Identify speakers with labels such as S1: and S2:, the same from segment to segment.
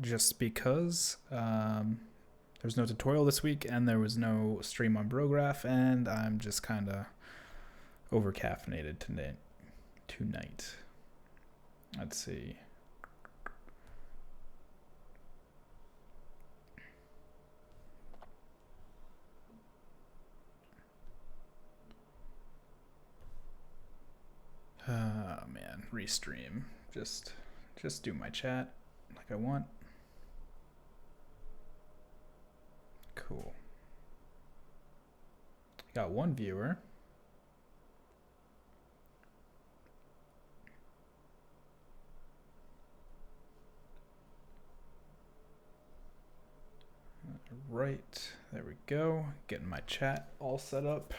S1: just because there's no tutorial this week and there was no stream on Mograph, and I'm just kind of over caffeinated tonight. Let's see. Oh man, restream. Just do my chat like I want. Cool. Got one viewer. Right, there we go. Getting my chat all set up.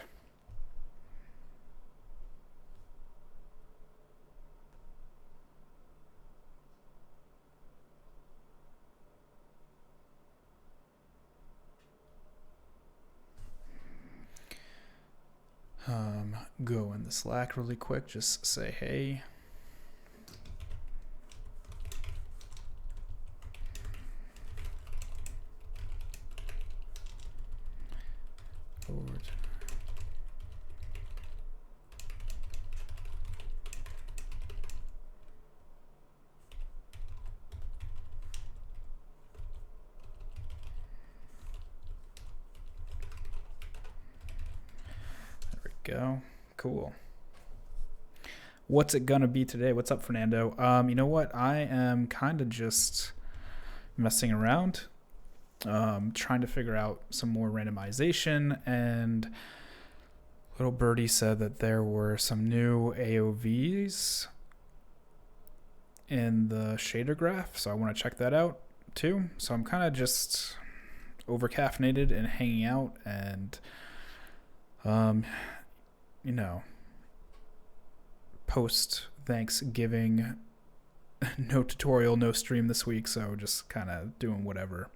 S1: Go in the Slack really quick, just say hey. Forward. There we go. Cool. What's it gonna be today? What's up, Fernando? You know what? I am kind of just messing around, trying to figure out some more randomization, and Little Birdie said that there were some new AOVs in the shader graph, so I want to check that out too. So I'm kind of just over caffeinated and hanging out, and you know, post Thanksgiving, no tutorial, no stream this week, so just kind of doing whatever.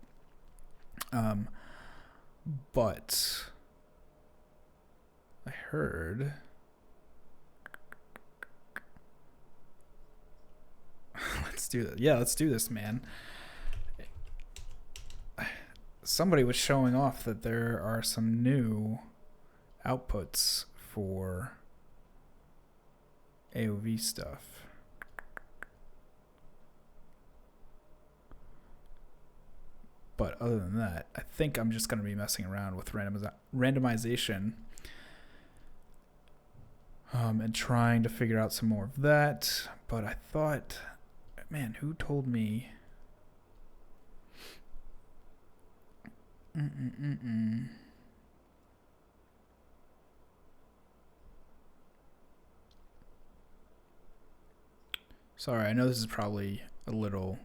S1: But I heard let's do that. Yeah, let's do this, man. Somebody was showing off that there are some new outputs for AOV stuff. But other than that, I think I'm just going to be messing around with randomization and trying to figure out some more of that. But I thought, man, who told me? Sorry, I know this is probably a little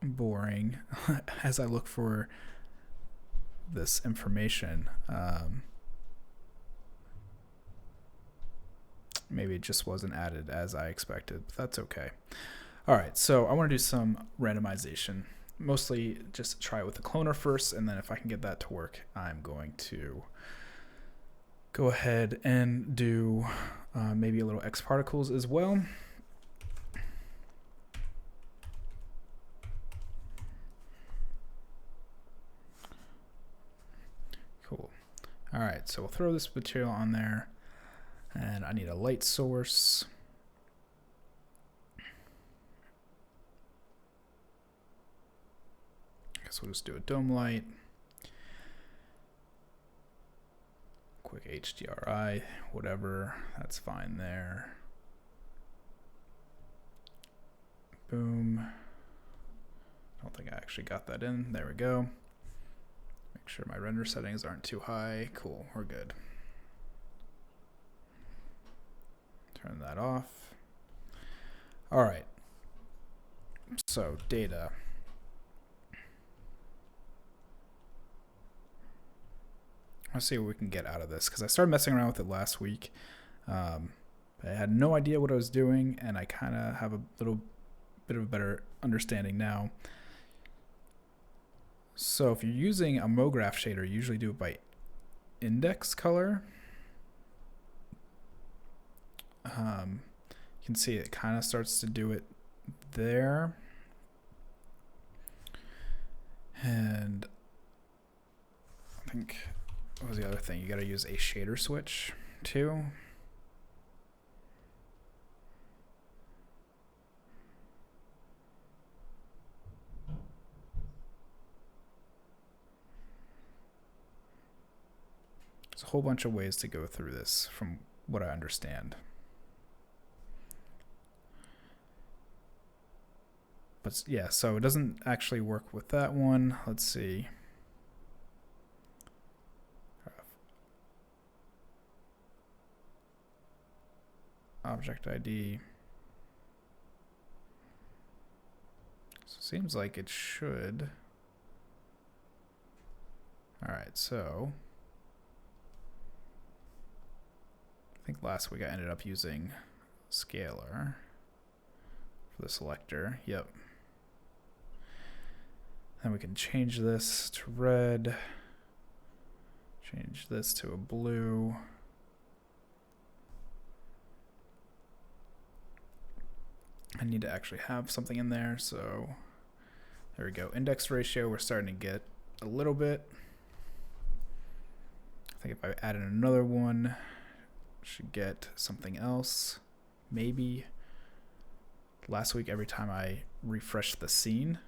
S1: boring as I look for this information. Maybe it just wasn't added as I expected, but that's okay. All right, so I want to do some randomization. Mostly just try it with the cloner first, and then if I can get that to work, I'm going to go ahead and do maybe a little X particles as well. Cool. All right, so we'll throw this material on there, and I need a light source. I guess we'll just do a dome light. Quick HDRI, whatever, that's fine there. Boom. I don't think I actually got that in. There we go. Make sure my render settings aren't too high. Cool, we're good. Turn that off. All right. So data. Let's see what we can get out of this, because I started messing around with it last week. I had no idea what I was doing, and I kind of have a little bit of a better understanding now. So if you're using a Mograph shader, you usually do it by index color. You can see it kind of starts to do it there. think, what was the other thing? You got to use a shader switch too. There's a whole bunch of ways to go through this from what I understand. But yeah, so it doesn't actually work with that one. Let's see. Object ID. So it seems like it should. All right, so I think last week I ended up using scalar for the selector. Yep. Then we can change this to red, change this to a blue. I need to actually have something in there, so there we go. Index ratio, we're starting to get a little bit. I think if I add in another one, should get something else, maybe. Last week, every time I refreshed the scene,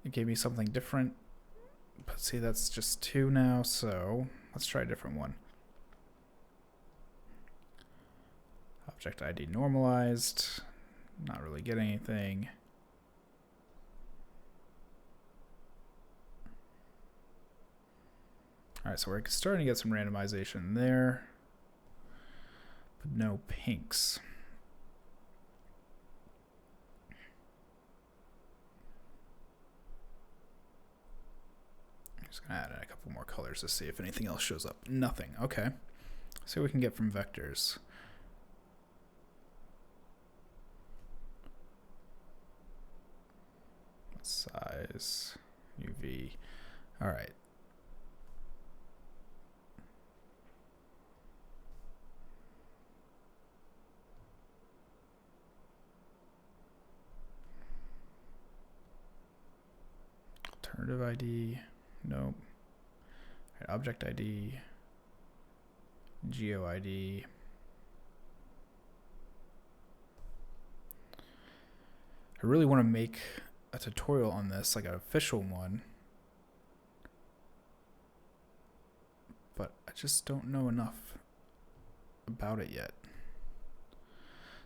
S1: it gave me something different. But see, that's just 2 now, so let's try a different one. Object ID normalized, not really getting anything. All right, so we're starting to get some randomization there, but no pinks. I'm just gonna add in a couple more colors to see if anything else shows up. Nothing, okay. See what we can get from vectors. Size, UV, all right. Alternative ID, nope. Right, object ID, geo ID. I really want to make a tutorial on this, like an official one, but I just don't know enough about it yet.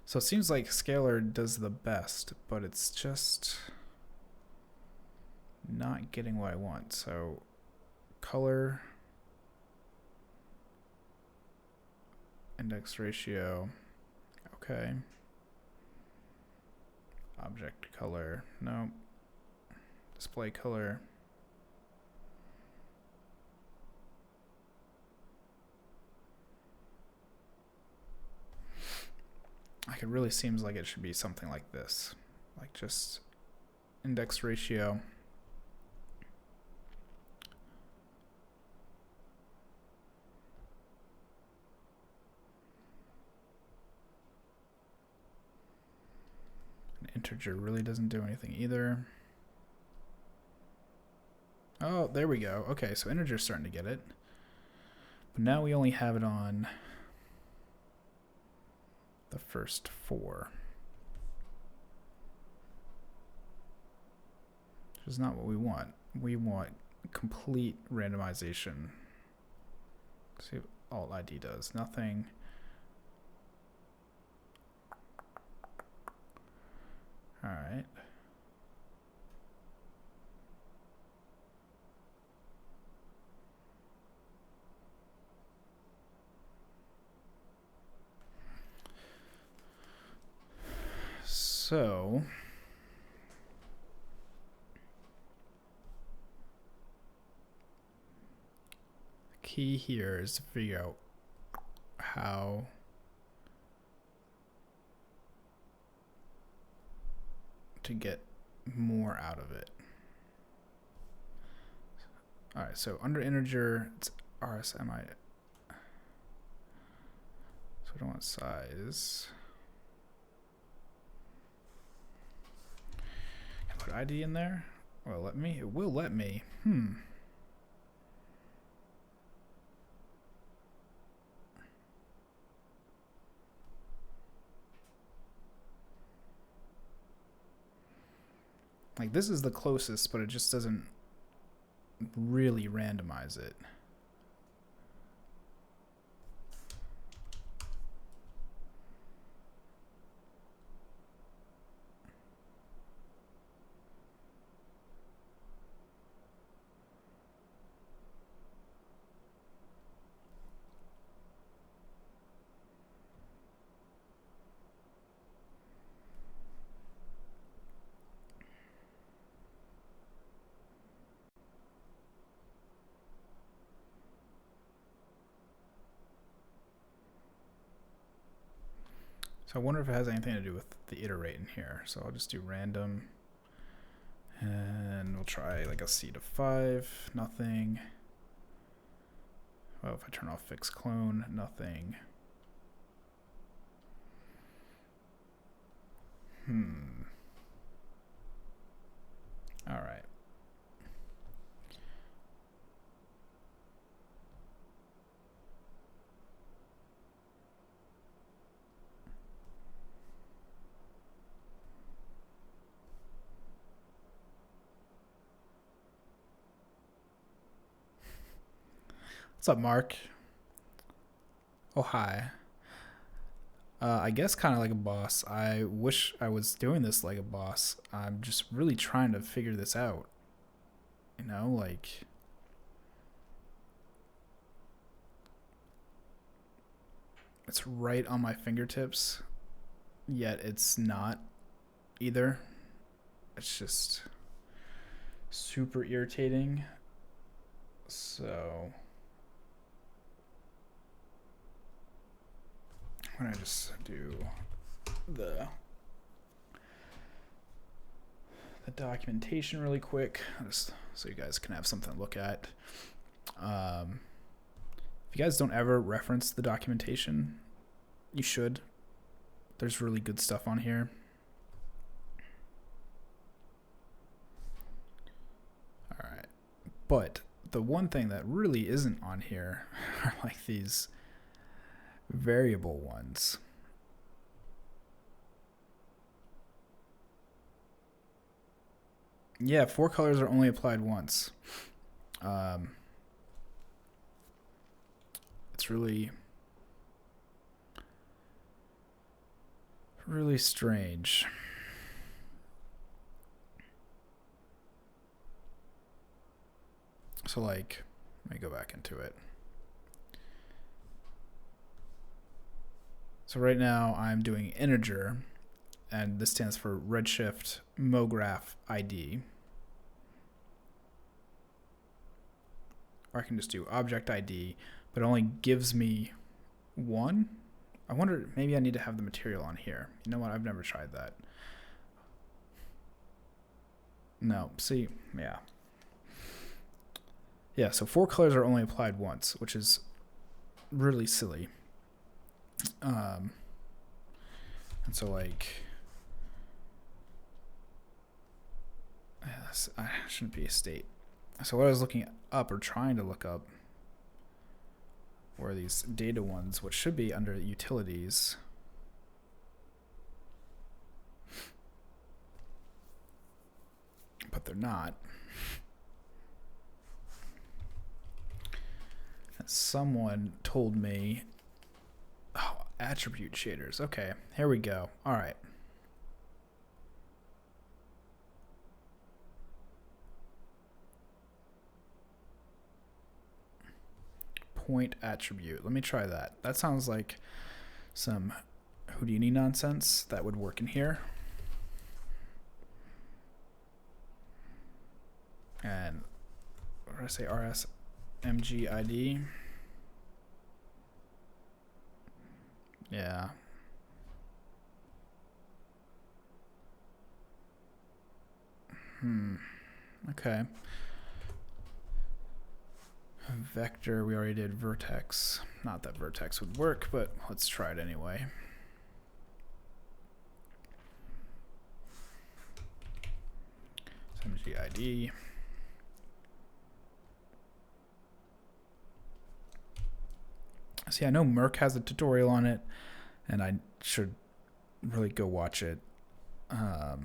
S1: So it seems like scalar does the best, but it's just not getting what I want. So color, index ratio, okay. Object color, no. Display color. Like it really seems like it should be something like this, like just index ratio. An integer really doesn't do anything either. Oh, there we go. Okay, so integer's starting to get it. But now we only have it on the first 4. Which is not what we want. We want complete randomization. Let's see what alt ID does. Nothing. All right. So the key here is to figure out how to get more out of it. All right, so under integer, it's RSMI. So we don't want size. Can I put ID in there? Well, let me. It will let me. Like, this is the closest, but it just doesn't really randomize it. So I wonder if it has anything to do with the iterate in here. So I'll just do random. And we'll try like a C to 5, nothing. Well, if I turn off fix clone, nothing. All right. What's up, Mark? Oh, hi. I guess kind of like a boss. I wish I was doing this like a boss. I'm just really trying to figure this out. You know, like... It's right on my fingertips, yet it's not either. It's just super irritating. So... I'm gonna just do the documentation really quick, just so you guys can have something to look at. If you guys don't ever reference the documentation, you should. There's really good stuff on here. All right, but the one thing that really isn't on here are like these variable ones. Yeah, 4 colors are only applied once. It's really strange. So like, let me go back into it. So right now I'm doing integer, and this stands for Redshift Mograph ID. Or I can just do object ID, but it only gives me 1. I wonder, maybe I need to have the material on here. You know what? I've never tried that. No, see, yeah. Yeah, so 4 colors are only applied once, which is really silly. And so like, I shouldn't be a state. So what I was looking up, or trying to look up, were these data ones, which should be under utilities. But they're not. And someone told me, oh, attribute shaders. Okay, here we go. All right. Point attribute. Let me try that. That sounds like some Houdini nonsense that would work in here. And what did I say? RSMGID. Yeah. Okay. Vector, we already did vertex. Not that vertex would work, but let's try it anyway. MGID. See, I know Merc has a tutorial on it, and I should really go watch it. But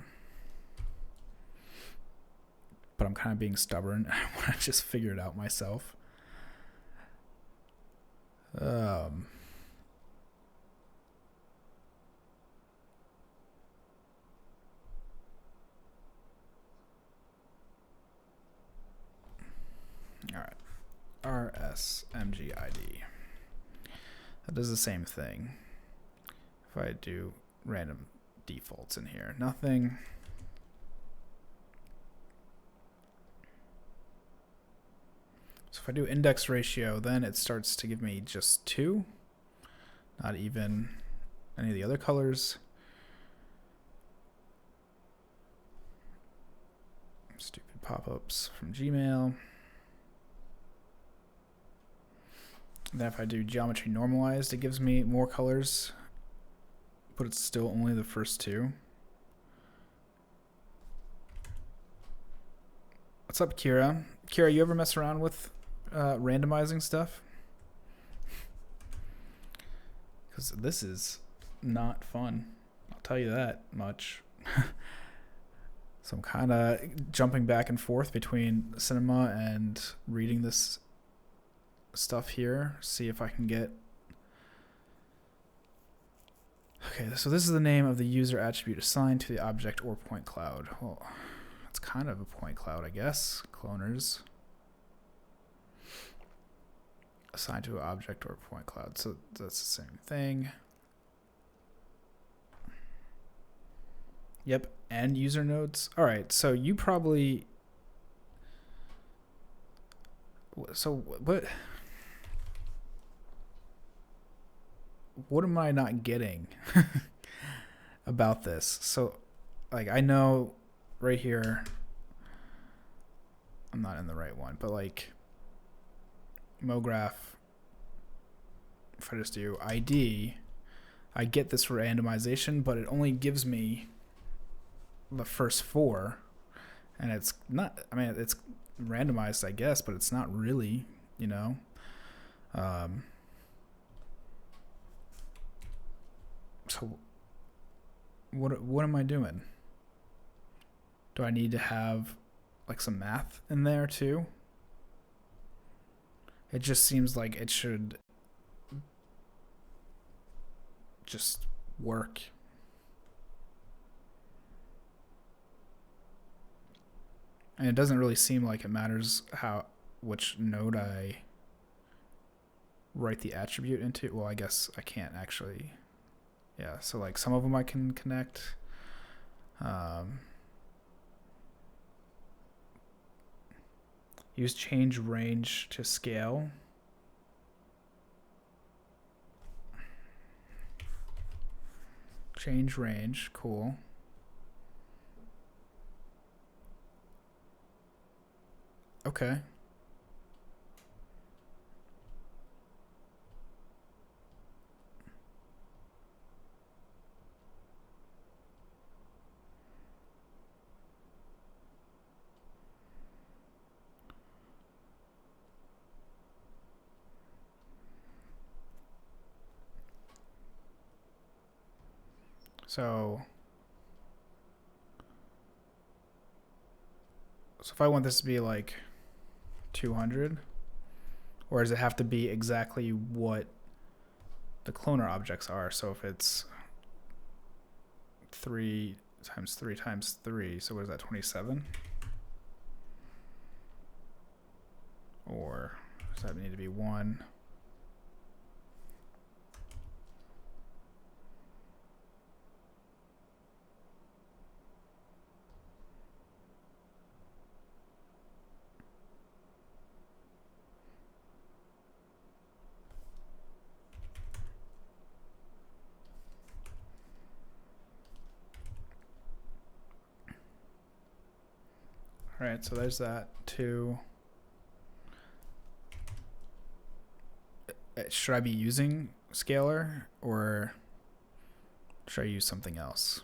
S1: I'm kind of being stubborn. I want to just figure it out myself. All right, RSMGID. That does the same thing. If I do random defaults in here, nothing. So if I do index ratio, then it starts to give me just 2, not even any of the other colors. Stupid pop-ups from Gmail. Then if I do geometry normalized, it gives me more colors, but it's still only the first 2. What's up, Kira? Kira, you ever mess around with randomizing stuff? Because this is not fun. I'll tell you that much. So I'm kind of jumping back and forth between Cinema and reading this stuff here. See if I can get... Okay, so this is the name of the user attribute assigned to the object or point cloud. Well, it's kind of a point cloud, I guess. Cloners. Assigned to an object or point cloud. So that's the same thing. Yep, and user nodes. All right, so you probably... So what am I not getting about this? So, like, I know right here, I'm not in the right one, but like Mograph, if I just do ID, I get this randomization, but it only gives me the first 4, and it's not, I mean, it's randomized, I guess, but it's not really, you know. So what am I doing? Do I need to have like some math in there too? It just seems like it should just work. And it doesn't really seem like it matters which node I write the attribute into. Well, I guess I can't actually. Yeah, so like some of them I can connect. Use change range to scale. Change range, cool. Okay. So if I want this to be like 200, or does it have to be exactly what the cloner objects are? So if it's 3 times 3 times 3, so what is that, 27? Or does that need to be 1? All right, so there's that 2. Should I be using scalar, or should I use something else?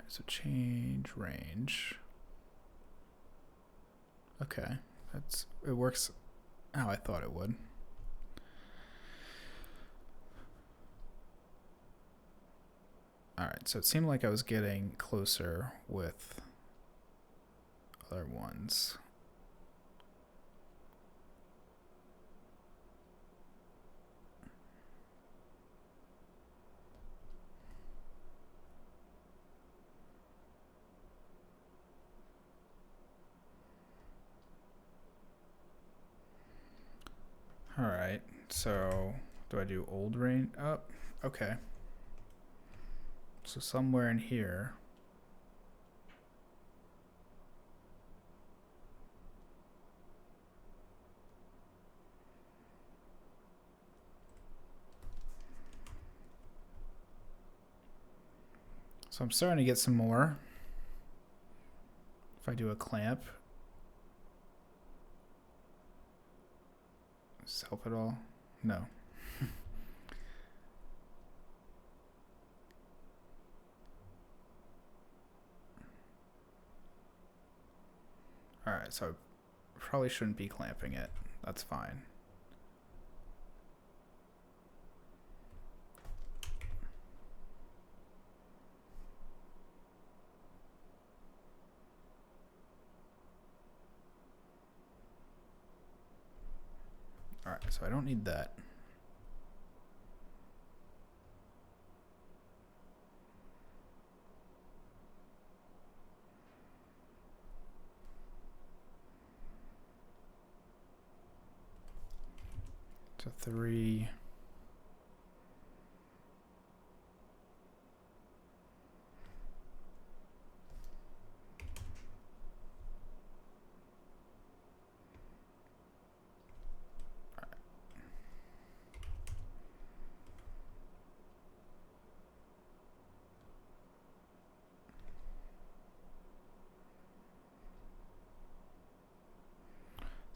S1: so change range. Okay, it works how I thought it would. All right, so it seemed like I was getting closer with other ones. All right, so do I do old range? Oh, okay. So somewhere in here. So I'm starting to get some more. If I do a clamp, does this help at all? No. All right, so I probably shouldn't be clamping it. That's fine. All right, so I don't need that. So 3.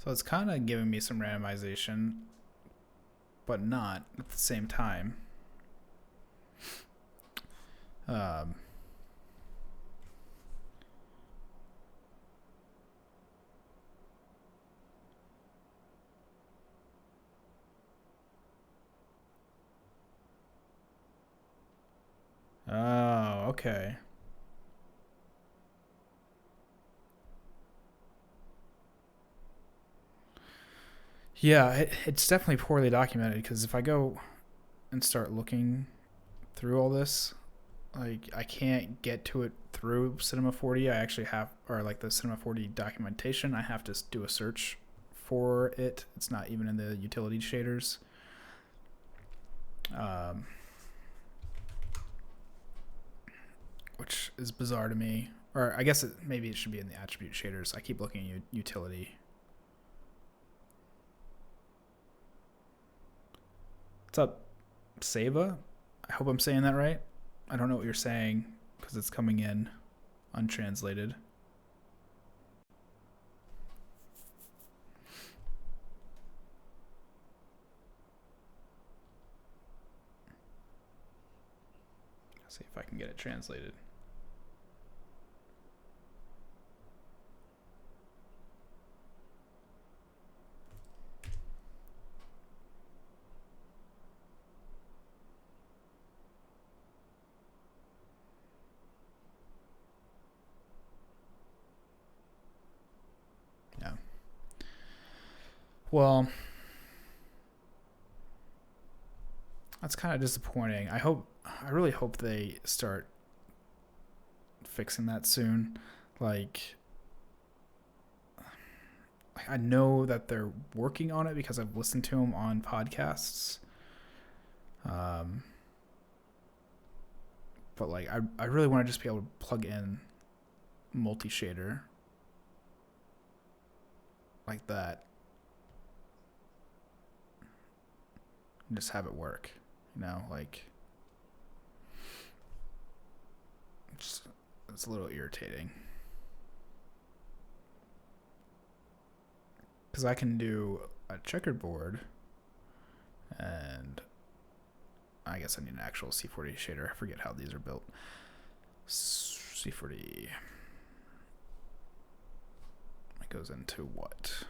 S1: So it's kind of giving me some randomization, but not at the same time. Oh, okay. Yeah, it's definitely poorly documented, because if I go and start looking through all this, like I can't get to it through Cinema4D. I actually have, or like the Cinema4D documentation, I have to do a search for it. It's not even in the utility shaders. Which is bizarre to me. Or I guess maybe it should be in the attribute shaders. I keep looking at utility. What's up, Seba? I hope I'm saying that right. I don't know what you're saying because it's coming in untranslated. Let's see if I can get it translated. Yeah. Well, that's kind of disappointing. I really hope they start fixing that soon. Like I know that they're working on it because I've listened to them on podcasts. But like I really want to just be able to plug in multi-shader like that and just have it work, you know, like it's a little irritating because I can do a checkerboard, and I guess I need an actual C4D shader. I forget how these are built. C4D. It goes into what?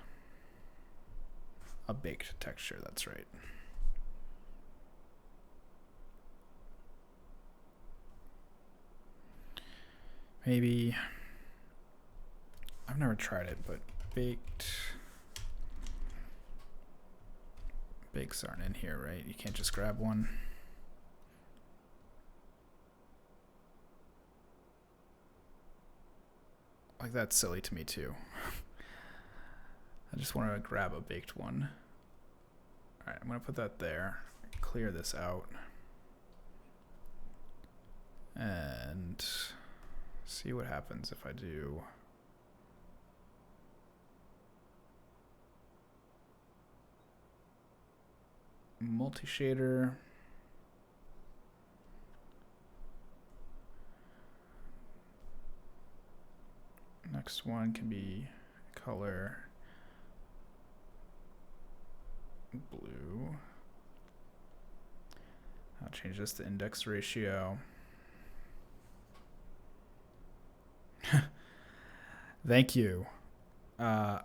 S1: A baked texture, that's right. Maybe, I've never tried it, but bakes aren't in here, right? You can't just grab one. Like, that's silly to me too. I just want to grab a baked one. All right, I'm gonna put that there, clear this out, and see what happens if I do multi-shader. Next one can be color blue. I'll change this to index ratio. Thank you. I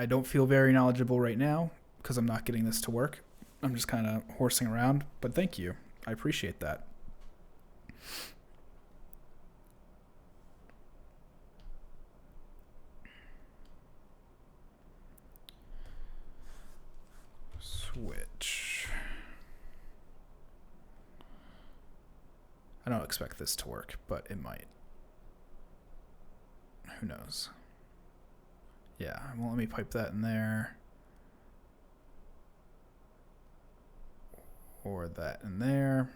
S1: don't feel very knowledgeable right now because I'm not getting this to work. I'm just kind of horsing around, but thank you. I appreciate that. Switch. I don't expect this to work, but it might. Who knows? Yeah, well, let me pipe that in there. Or that in there.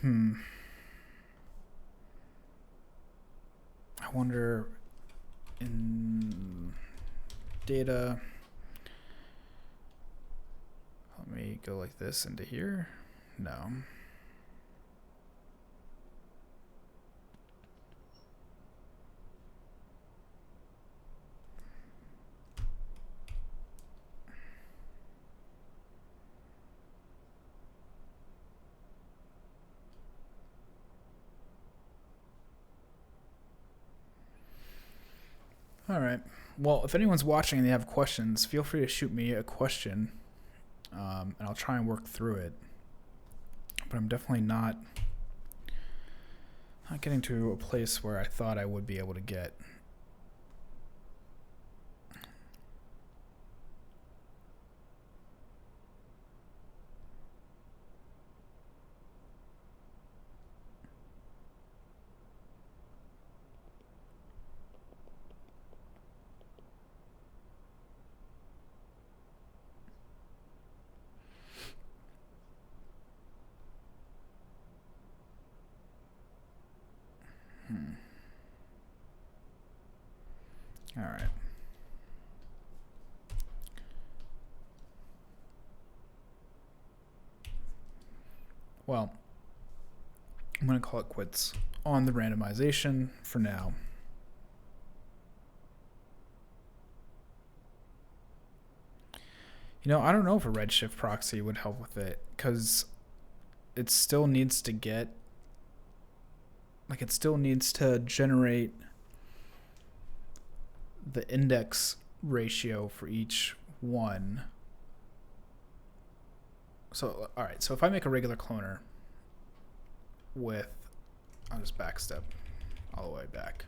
S1: I wonder in data. Let me go like this into here. No. All right. Well, if anyone's watching and they have questions, feel free to shoot me a question, and I'll try and work through it. But I'm definitely not getting to a place where I thought I would be able to get. All right. Well, I'm going to call it quits on the randomization for now. You know, I don't know if a Redshift proxy would help with it because it still needs to get, like, it still needs to generate the index ratio for each one. So, all right, so if I make a regular cloner with, I'll just backstep all the way back.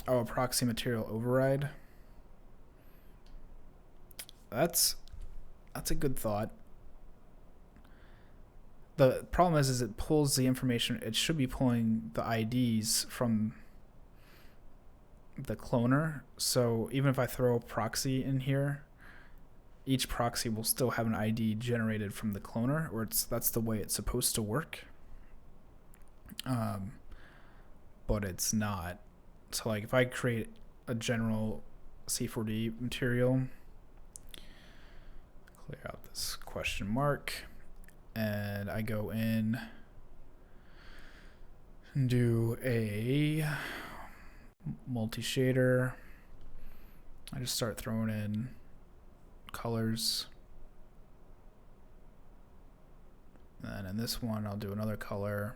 S1: Oh, a proxy material override. That's a good thought. The problem is it pulls the information. It should be pulling the IDs from the cloner. So even if I throw a proxy in here, each proxy will still have an ID generated from the cloner, or that's the way it's supposed to work. But it's not. So like if I create a general C4D material, clear out this question mark, and I go in and do a multi-shader. I just start throwing in colors. then in this one, I'll do another color.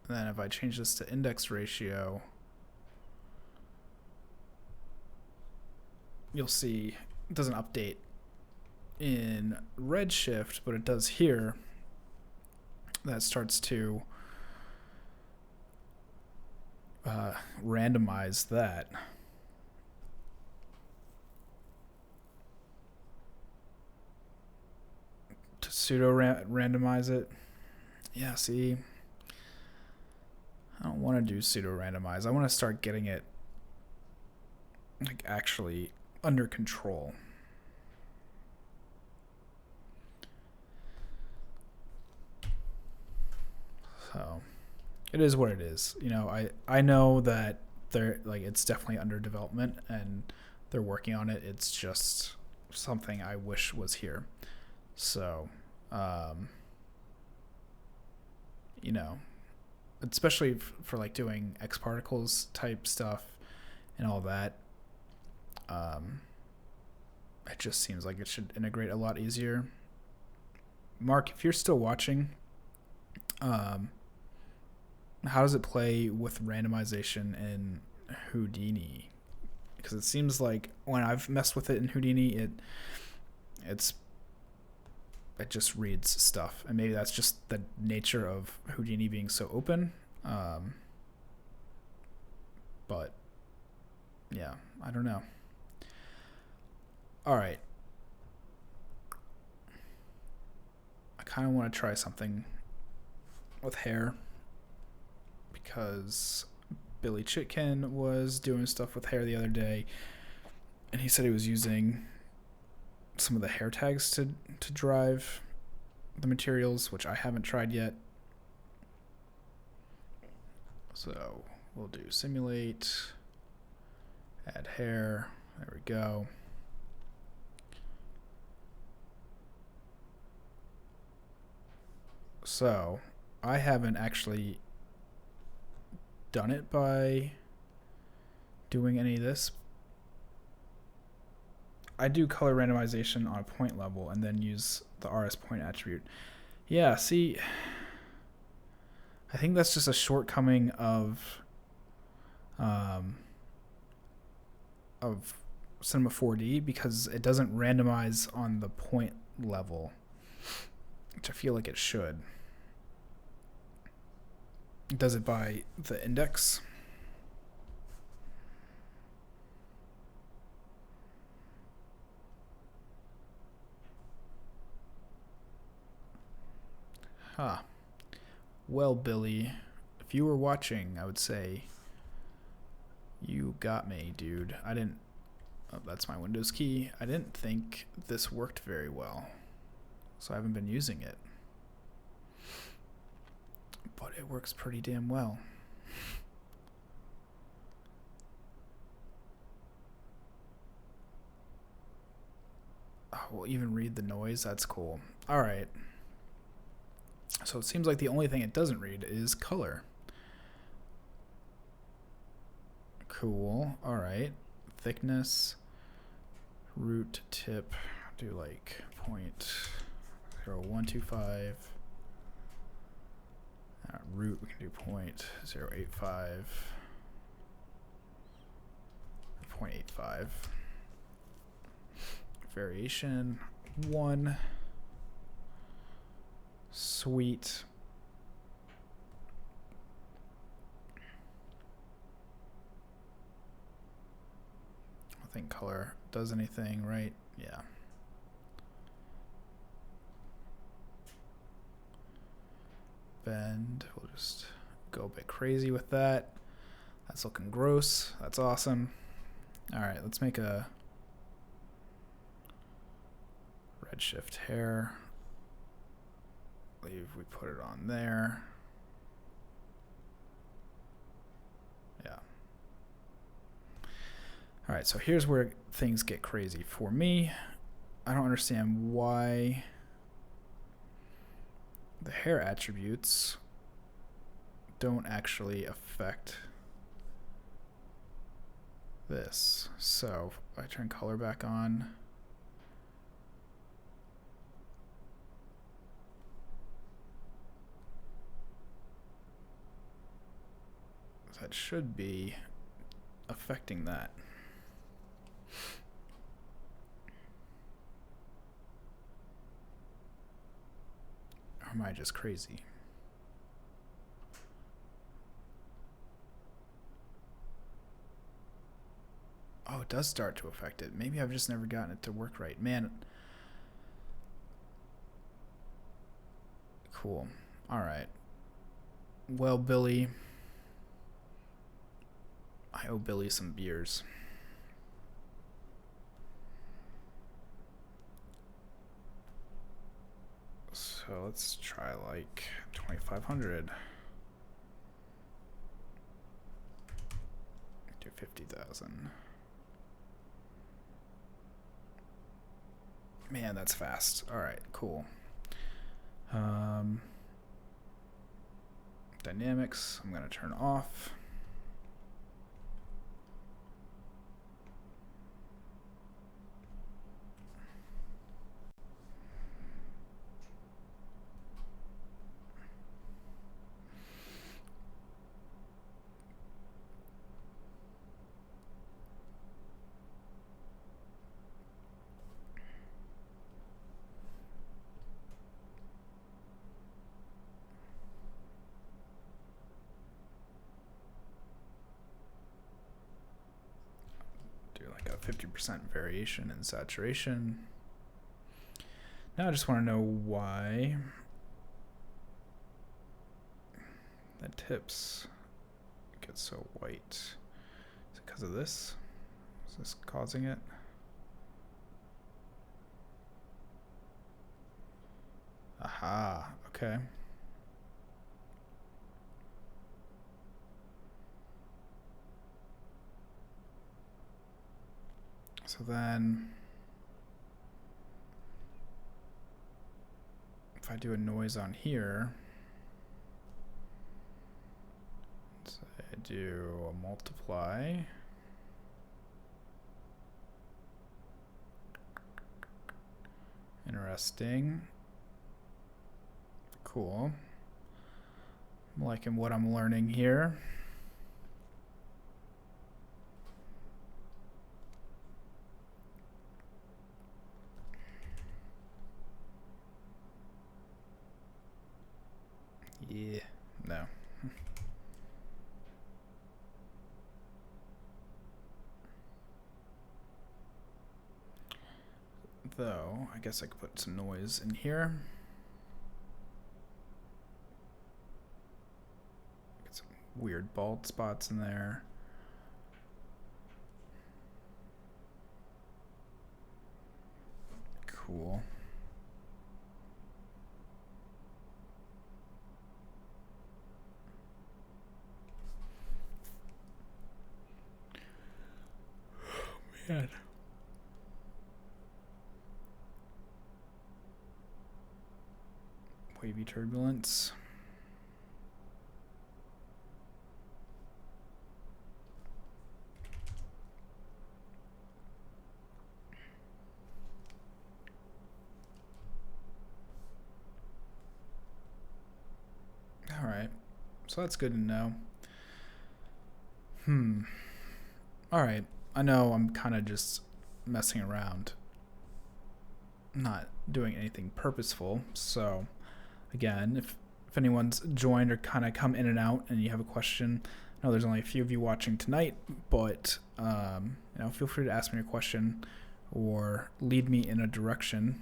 S1: And then if I change this to index ratio, you'll see it doesn't update in Redshift, but it does here. That starts to randomize that. To pseudo randomize it. Yeah, see, I don't want to do pseudo randomize. I want to start getting it like actually under control. So it is what it is. You know, I know that they're like, it's definitely under development and they're working on it. It's just something I wish was here. So, you know, especially for like doing X particles type stuff and all that, it just seems like it should integrate a lot easier. Mark, if you're still watching, how does it play with randomization in Houdini? Because it seems like when I've messed with it in Houdini, it just reads stuff, and maybe that's just the nature of Houdini being so open. But yeah, I don't know. All right. I kind of want to try something with hair because Billy Chitkin was doing stuff with hair the other day, and he said he was using some of the hair tags to drive the materials, which I haven't tried yet. So we'll do simulate, add hair. There we go. So I haven't actually done it by doing any of this. I do color randomization on a point level and then use the RS point attribute. Yeah, see, I think that's just a shortcoming of Cinema4D because it doesn't randomize on the point level, which I feel like it should. It does it by the index. Huh. Well, Billy, if you were watching, I would say you got me, dude. I didn't... Oh, that's my Windows key. I didn't think this worked very well, so I haven't been using it. But it works pretty damn well. Oh, we'll even read the noise. That's cool. All right. So it seems like the only thing it doesn't read is color. Cool. All right. Thickness. Root tip. Do like 0.0125. Root, we can do 0.085. 0.85. Variation 1. Sweet. I think color does anything, right? Yeah. Bend, we'll just go a bit crazy with that. That's looking gross. That's awesome. All right, let's make a Redshift hair. We put it on there. Yeah. All right, so here's where things get crazy for me. I don't understand why the hair attributes don't actually affect this. So if I turn color back on, that should be affecting that. Or am I just crazy? Oh, it does start to affect it. Maybe I've just never gotten it to work right. Man. Cool. All right. Well, Billy, I owe Billy some beers. So let's try like 2,500. Do 50,000. Man, that's fast. All right, cool. Dynamics, I'm gonna turn off. Do like a 50% variation in saturation. Now I just want to know why the tips get so white. Is it because of this? Is this causing it? Aha, okay. So then if I do a noise on here, so I do a multiply. Interesting. Cool. I'm liking what I'm learning here. Yeah, no. Though, I guess I could put some noise in here. Get some weird bald spots in there. Cool. Oh, man. Wavy turbulence. All right, so that's good to know. All right, I know I'm kind of just messing around, not doing anything purposeful. So again, if anyone's joined or kind of come in and out and you have a question, I know there's only a few of you watching tonight, but feel free to ask me a question or lead me in a direction.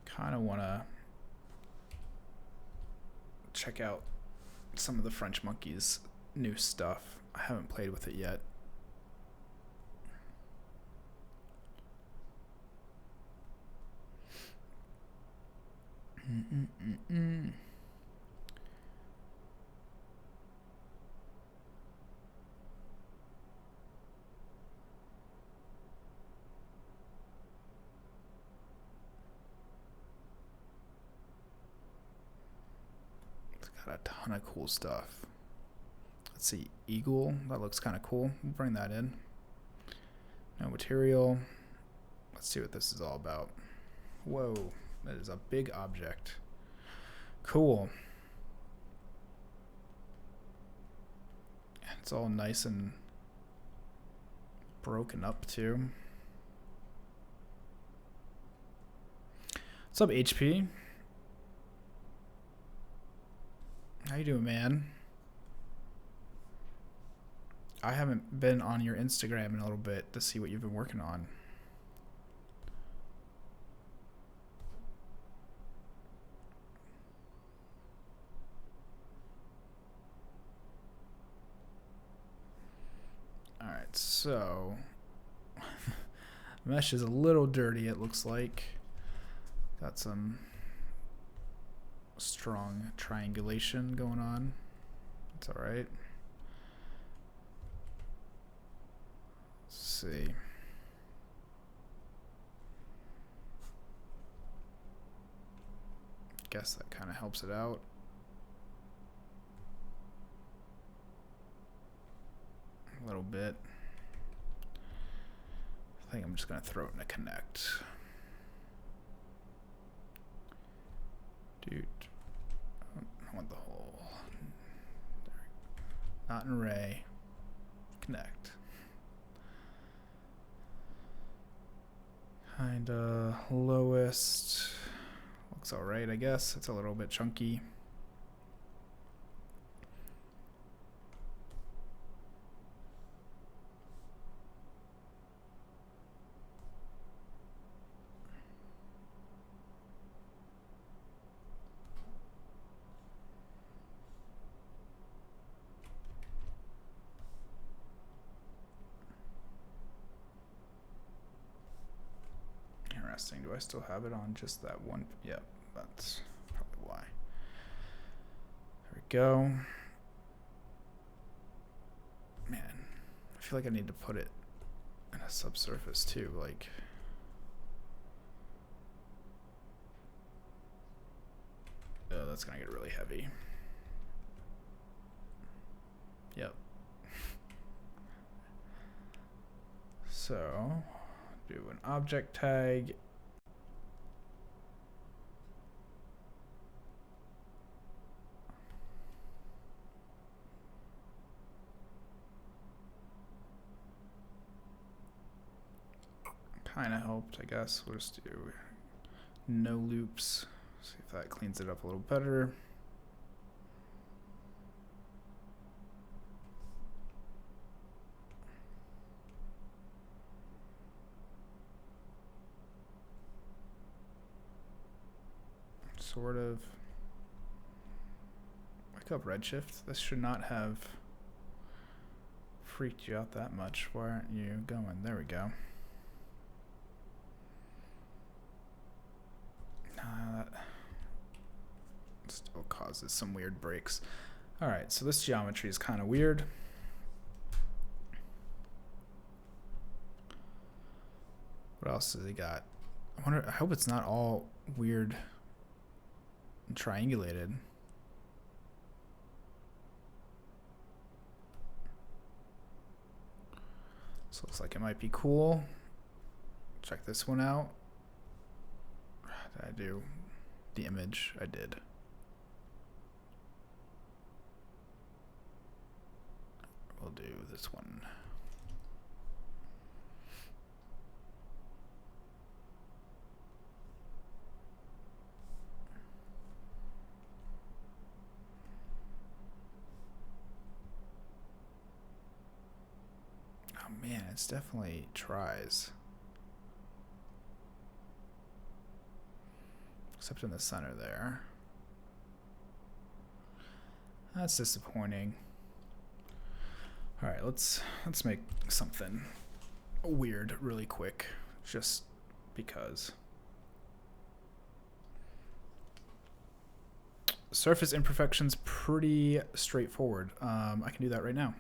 S1: Kind of want to check out some of the French Monkey's new stuff. I haven't played with it yet. Got a ton of cool stuff. Let's see, Eagle, that looks kind of cool. We'll bring that in. No material. Let's see what this is all about. Whoa, that is a big object. Cool. It's all nice and broken up too. What's up, HP? How you doing, man? I haven't been on your Instagram in a little bit to see what you've been working on. Alright, so mesh is a little dirty, it looks like. Got some strong triangulation going on. It's alright. Let's see. Guess that kind of helps it out. A little bit. I think I'm just going to throw it in a connect. Dude. I want the whole. Not an array. Connect. Kinda lowest. Looks alright, I guess. It's a little bit chunky. Do I still have it on just that one? Yep, that's probably why. There we go. Man, I feel like I need to put it in a subsurface too, like. Oh, that's gonna get really heavy. Yep. So, do an object tag. Kind of helped, I guess. We'll just do no loops. See if that cleans it up a little better. Sort of. Wake up, Redshift. This should not have freaked you out that much. Why aren't you going? There we go. That still causes some weird breaks. Alright, so this geometry is kind of weird. What else has he got? I hope it's not all weird and triangulated. This looks like it might be cool. Check this one out. Did I do the image? I did. We'll do this one. Oh man, it's definitely tries. Except in the center there. That's disappointing. All right, let's make something weird really quick, just because. Surface imperfection's pretty straightforward. I can do that right now.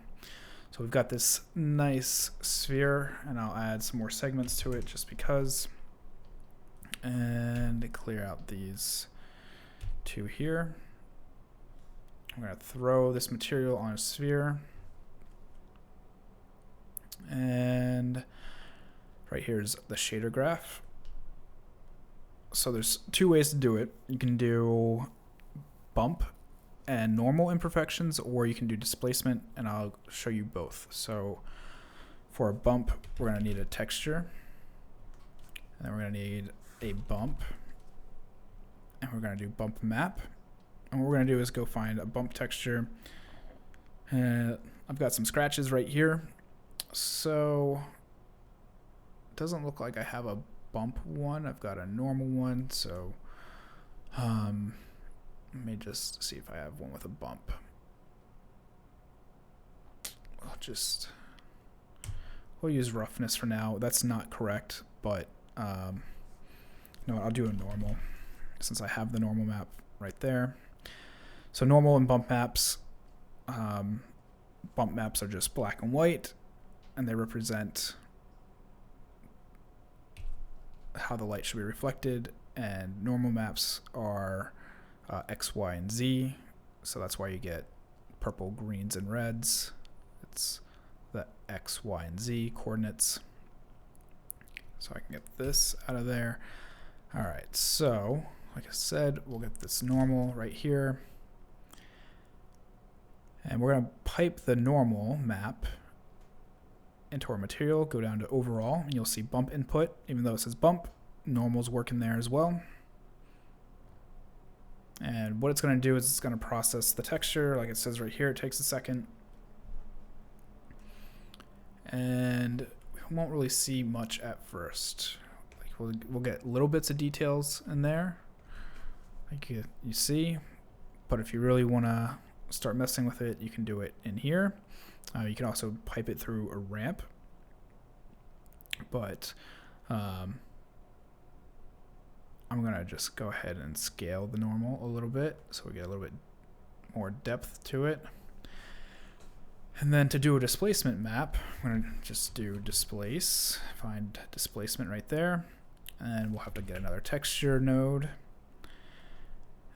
S1: So we've got this nice sphere, and I'll add some more segments to it just because. And clear out these two here. I'm going to throw this material on a sphere. And Right here's the shader graph. So there's two ways to do it. You can do bump and normal imperfections, or you can do displacement, and I'll show you both. So for a bump, we're going to need a texture, and then we're going to need a bump, and we're going to do bump map. And what we're going to do is go find a bump texture. I've got some scratches right here, so it doesn't look like I have a bump one. I've got a normal one, so let me just see if I have one with a bump. We'll use roughness for now. That's not correct, but no, I'll do a normal since I have the normal map right there. So normal and bump maps are just black and white, and they represent how the light should be reflected, and normal maps are X, Y, and Z, so that's why you get purple, greens, and reds. It's the X, Y, and Z coordinates. So I can get this out of there. All right, so like I said, we'll get this normal right here. And we're going to pipe the normal map into our material, go down to overall, and you'll see bump input. Even though it says bump, normal's working there as well. And what it's going to do is it's going to process the texture. Like it says right here, it takes a second. And we won't really see much at first. Like we'll get little bits of details in there, like you see. But if you really want to start messing with it, you can do it in here. You can also pipe it through a ramp. But I'm going to just go ahead and scale the normal a little bit so we get a little bit more depth to it. And then to do a displacement map, I'm going to just do displace, find displacement right there. And we'll have to get another texture node.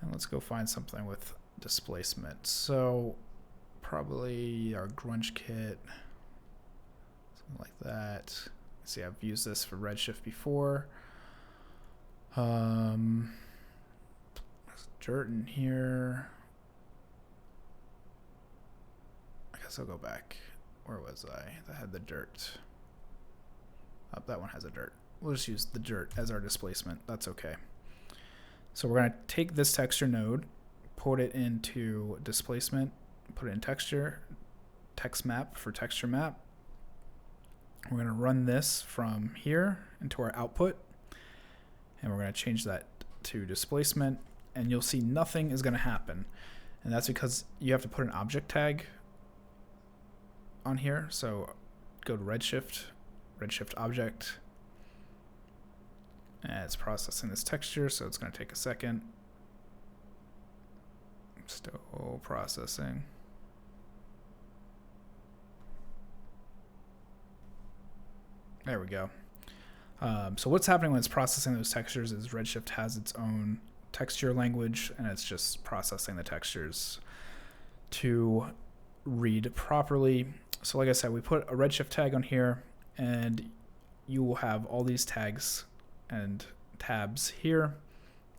S1: And let's go find something with displacement. So probably our grunge kit, something like that. See, I've used this for Redshift before. There's dirt in here. I guess I'll go back. Where was I? That had the dirt. Oh, that one has a dirt. We'll just use the dirt as our displacement. That's okay. So we're going to take this texture node, put it into displacement, put it in texture, text map for texture map. We're going to run this from here into our output, and we're going to change that to displacement, and you'll see nothing is going to happen. And that's because you have to put an object tag on here. So go to Redshift object, and it's processing this texture, so it's going to take a second. Still processing. There we go. So what's happening when it's processing those textures is Redshift has its own texture language, and it's just processing the textures to read properly. So like I said, we put a Redshift tag on here, and you will have all these tags and tabs here.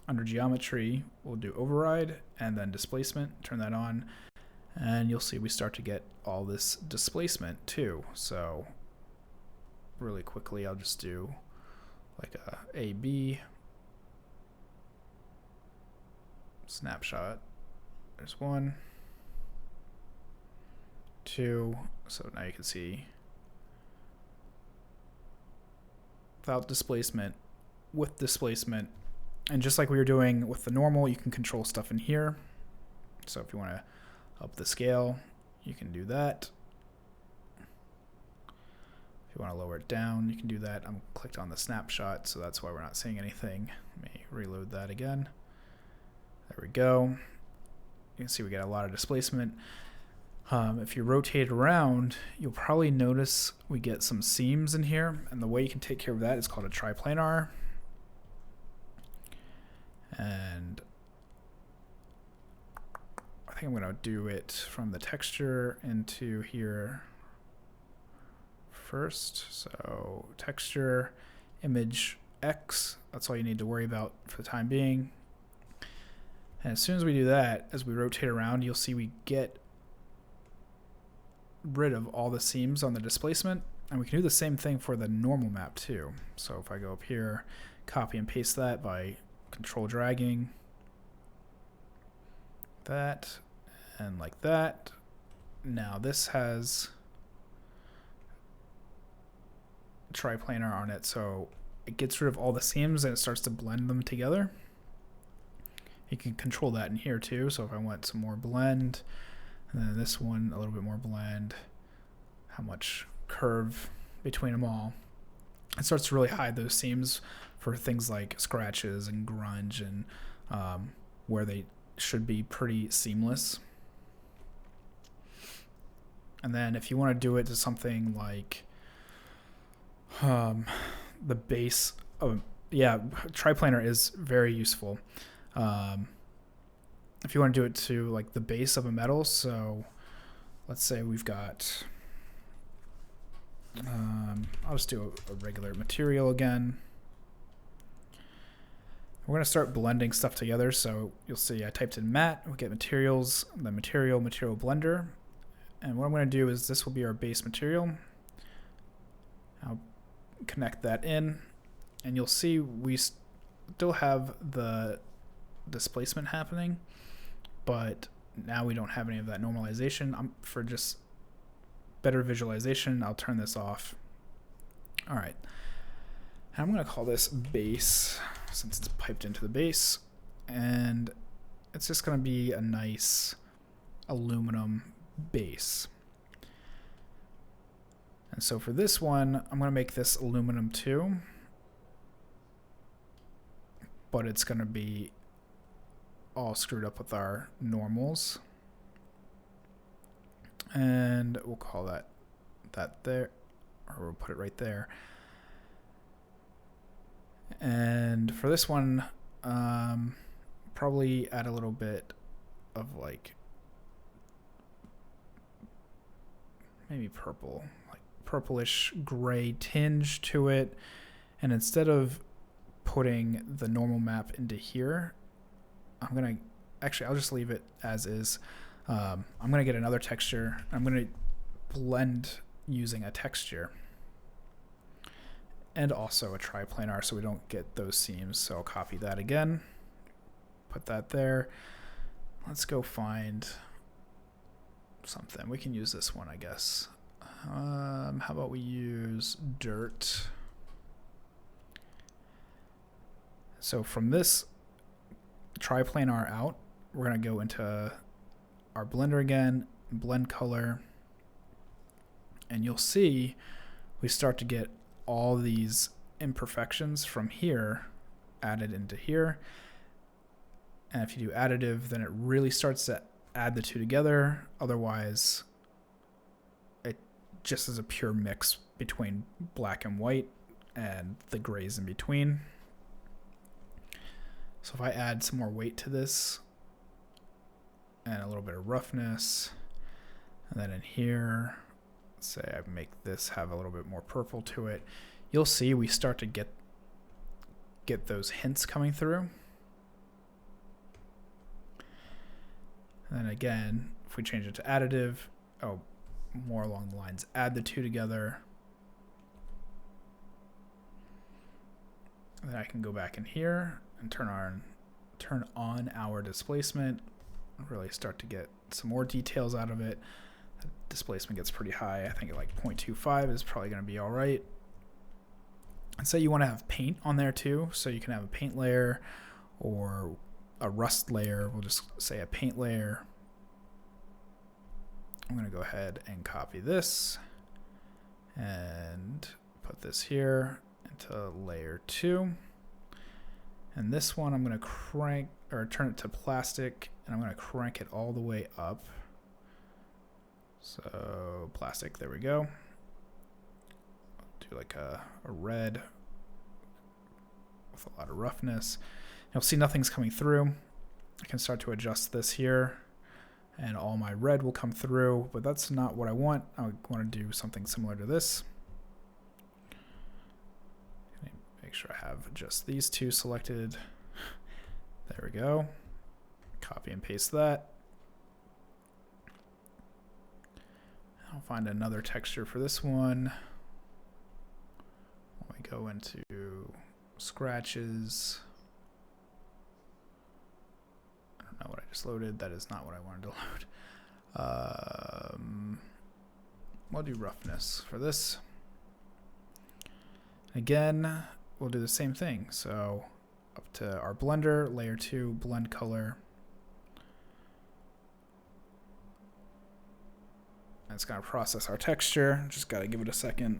S1: Under geometry, we'll do override and then displacement, turn that on, and you'll see we start to get all this displacement too. So really quickly, I'll just do like a AB snapshot. There's 1, 2. So now you can see without displacement, with displacement. And just like we were doing with the normal, you can control stuff in here. So if you want to up the scale, you can do that. If you want to lower it down, you can do that. I'm clicked on the snapshot, so that's why we're not seeing anything. Let me reload that again. There we go. You can see we get a lot of displacement. If you rotate around, you'll probably notice we get some seams in here, and the way you can take care of that is called a triplanar. And I think I'm going to do it from the texture into here first. So texture, image X, that's all you need to worry about for the time being. And as soon as we do that, as we rotate around, you'll see we get rid of all the seams on the displacement. And we can do the same thing for the normal map too. So if I go up here, copy and paste that by control dragging that and like that. Now this has triplanar on it, so it gets rid of all the seams and it starts to blend them together. You can control that in here too. So if I want some more blend, and then this one a little bit more blend, how much curve between them all, it starts to really hide those seams for things like scratches and grunge and where they should be pretty seamless. And then if you want to do it to something like the base of, yeah, triplanar is very useful. If you want to do it to like the base of a metal, so let's say we've got, I'll just do a regular material again. We're going to start blending stuff together. So you'll see I typed in mat, we'll get materials, then material blender. And what I'm going to do is this will be our base material. I'll connect that in, and you'll see we still have the displacement happening, but now we don't have any of that normalization. For just better visualization, I'll turn this off. All right. I'm going to call this base since it's piped into the base, and it's just going to be a nice aluminum base. And so for this one, I'm going to make this aluminum too, but it's going to be all screwed up with our normals. And we'll call that there, or we'll put it right there. And for this one, probably add a little bit of like maybe purple, like purplish gray tinge to it. And instead of putting the normal map into here, I'm going to, actually, I'll just leave it as is. I'm going to get another texture. I'm going to blend using a texture and also a triplanar so we don't get those seams. So I'll copy that again, put that there. Let's go find something. We can use this one, I guess. How about we use dirt? So from this triplanar out, we're going to go into our blender again, blend color, and you'll see we start to get all these imperfections from here added into here. And if you do additive, then it really starts to add the two together. Otherwise, it just is a pure mix between black and white and the grays in between. So if I add some more weight to this and a little bit of roughness, and then in here, let's say I make this have a little bit more purple to it, you'll see we start to get those hints coming through. And then again, if we change it to additive, more along the lines, add the two together. And then I can go back in here and turn on our displacement, really start to get some more details out of it. The displacement gets pretty high. I think like 0.25 is probably going to be all right. And say you want to have paint on there too, so you can have a paint layer or a rust layer. We'll just say a paint layer. I'm going to go ahead and copy this and put this here into layer 2. And this one I'm going to turn it to plastic, and I'm going to crank it all the way up. So plastic, there we go. Do like a red with a lot of roughness. You'll see nothing's coming through. I can start to adjust this here, and all my red will come through, but that's not what I want. I want to do something similar to this. Make sure I have just these two selected. There we go. Copy and paste that. I'll find another texture for this one. When we go into scratches. I don't know what I just loaded. That is not what I wanted to load. We'll do roughness for this. Again, we'll do the same thing. So up to our blender, layer 2, blend color. And it's going to process our texture. Just got to give it a second.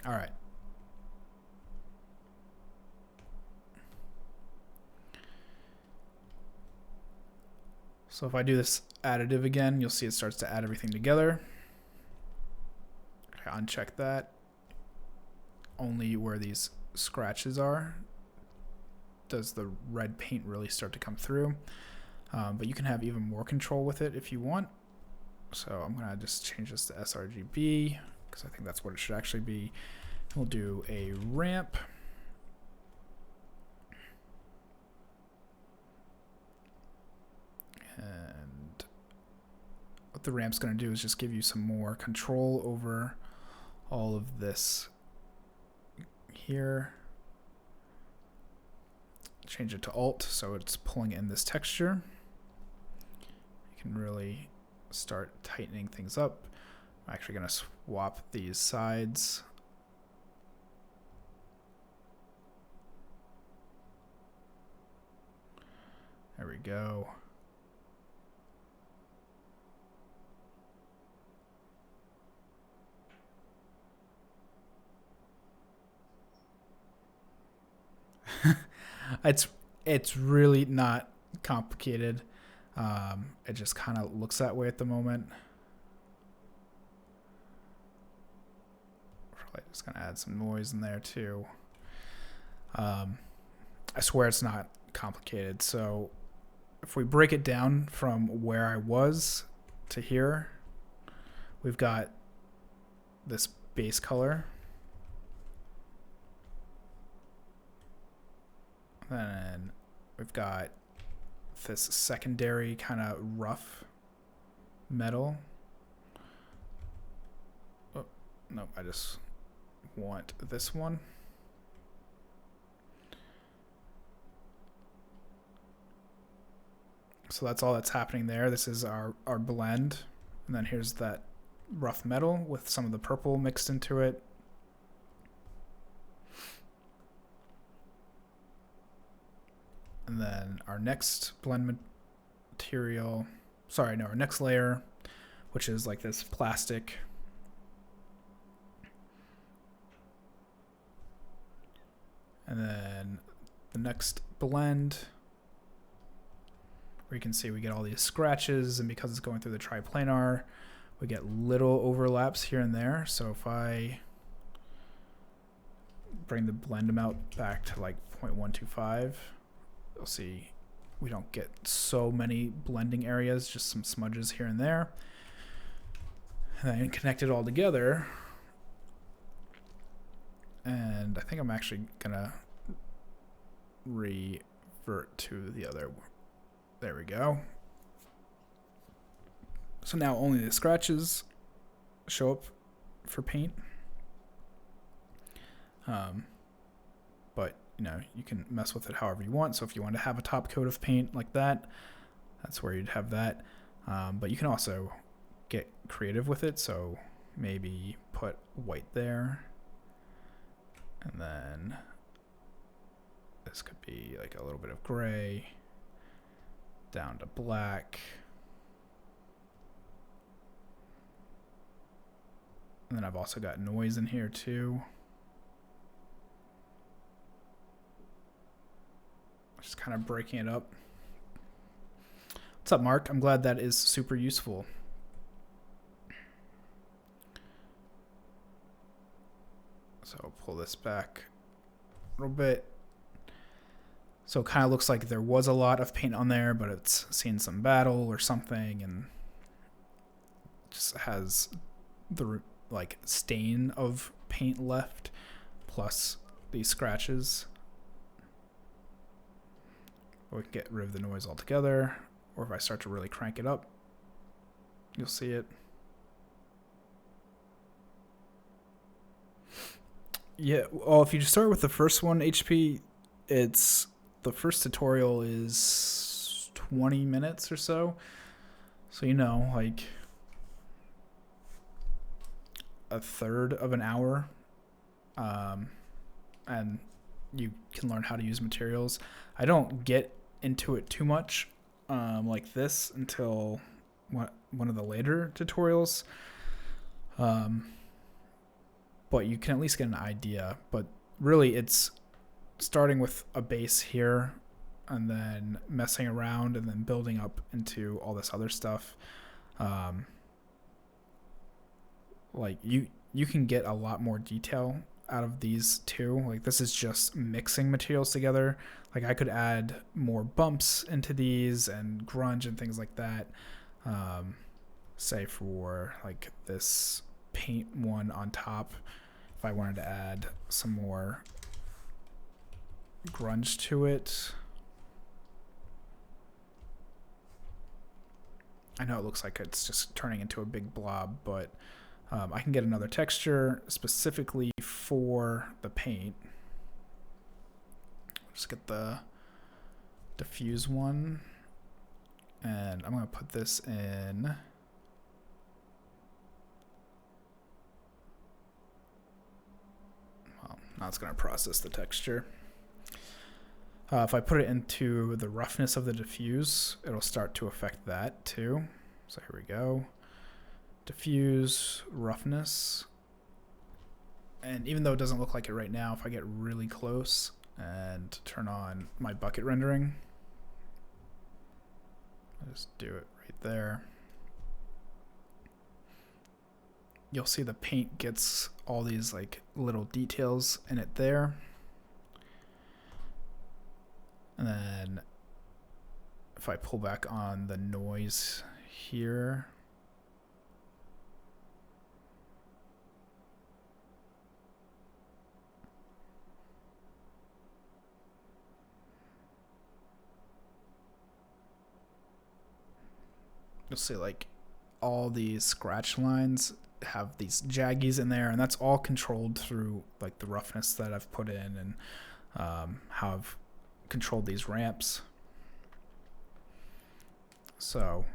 S1: All right. So if I do this additive again, you'll see it starts to add everything together. Okay, uncheck that. Only where these scratches are does the red paint really start to come through. But you can have even more control with it if you want. So I'm gonna just change this to sRGB because I think that's what it should actually be. We'll do a ramp. And what the ramp's gonna do is just give you some more control over all of this here. Change it to Alt so it's pulling in this texture. You can really start tightening things up. I'm actually going to swap these sides. There we go. It's really not complicated. It just kind of looks that way at the moment. Probably just gonna add some noise in there too. I swear it's not complicated. So if we break it down from where I was to here, we've got this base color. Then we've got this secondary kind of rough metal. Oh, no, I just want this one. So that's all that's happening there. This is our blend. And then here's that rough metal with some of the purple mixed into it. And then our next blend material, our next layer, which is like this plastic. And then the next blend, where you can see we get all these scratches, and because it's going through the triplanar, we get little overlaps here and there. So if I bring the blend amount back to like 0.125, you'll see we don't get so many blending areas, just some smudges here and there. And then connect it all together. And I think I'm actually gonna revert to the other. There we go. So now only the scratches show up for paint. But you know, you can mess with it however you want. So if you want to have a top coat of paint like that, that's where you'd have that. But you can also get creative with it. So maybe put white there. And then this could be like a little bit of gray down to black. And then I've also got noise in here too. Just kind of breaking it up. What's up, Mark? I'm glad that is super useful. pull this back a little bit. So it kind of looks like there was a lot of paint on there, but it's seen some battle or something, and just has the like stain of paint left, plus these scratches. Or we can get rid of the noise altogether, or if I start to really crank it up, you'll see it. Yeah, well, if you just start with the first one, HP, it's the first tutorial is 20 minutes or so. So, you know, like a third of an hour. And you can learn how to use materials. I don't get into it too much like this until one of the later tutorials. But you can at least get an idea. But really, it's starting with a base here and then messing around and then building up into all this other stuff. Like you can get a lot more detail out of these two. Like this is just mixing materials together. Like I could add more bumps into these and grunge and things like that. Say for like this paint one on top, if I wanted to add some more grunge to it. I know it looks like it's just turning into a big blob, but I can get another texture specifically for the paint. Just get the diffuse one, and I'm going to put this in. Well, now it's going to process the texture. If I put it into the roughness of the diffuse, it'll start to affect that too. So here we go. Diffuse, roughness. And even though it doesn't look like it right now, if I get really close and turn on my bucket rendering, I'll just do it right there. You'll see the paint gets all these like little details in it there. And then if I pull back on the noise here, you'll see like all these scratch lines have these jaggies in there, and that's all controlled through like the roughness that I've put in and how I've controlled these ramps. So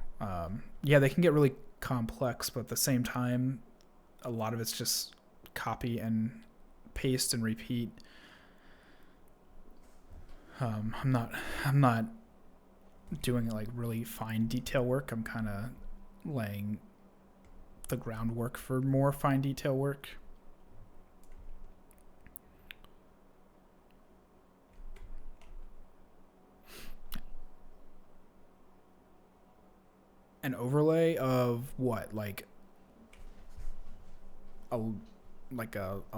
S1: yeah, they can get really complex, but at the same time, a lot of it's just copy and paste and repeat. I'm not doing like really fine detail work. I'm kind of laying the groundwork for more fine detail work. An overlay of what, like a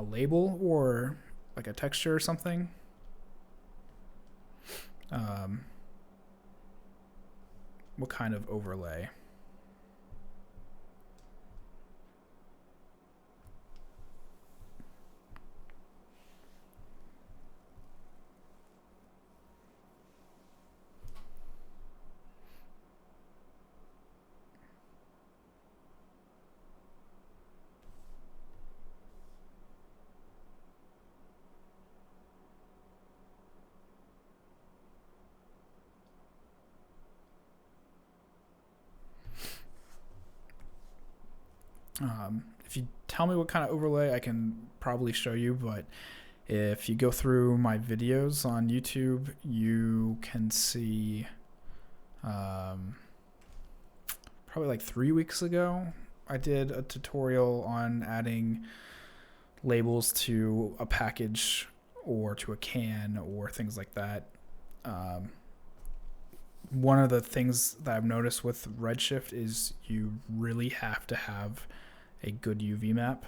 S1: label or like a texture or something? What kind of overlay? If you tell me what kind of overlay, I can probably show you, but if you go through my videos on YouTube, you can see probably like 3 weeks ago, I did a tutorial on adding labels to a package or to a can or things like that. One of the things that I've noticed with Redshift is you really have to have a good UV map.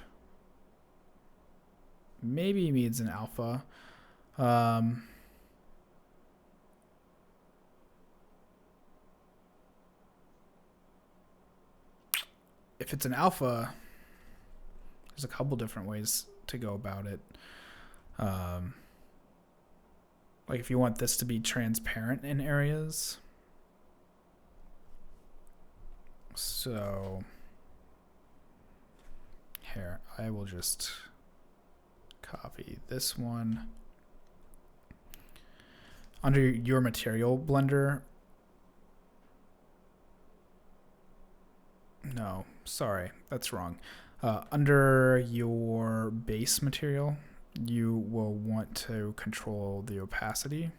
S1: maybe he means an alpha. If it's an alpha, there's a couple different ways to go about it. Like if you want this to be transparent in areas. So here, I will just copy this one. Under your material blender. No, sorry, that's wrong. Under your base material, you will want to control the opacity.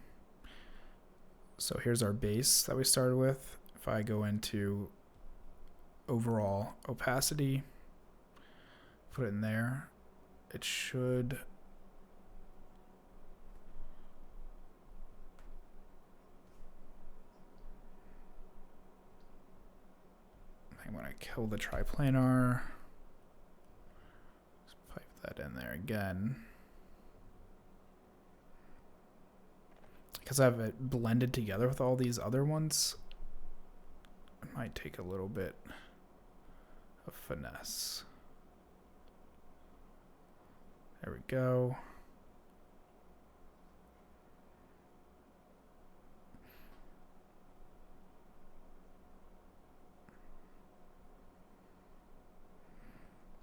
S1: So here's our base that we started with. If I go into overall opacity, put it in there, it should I'm going to kill the triplanar. Just pipe that in there again. Because I have it blended together with all these other ones, it might take a little bit of finesse. There we go.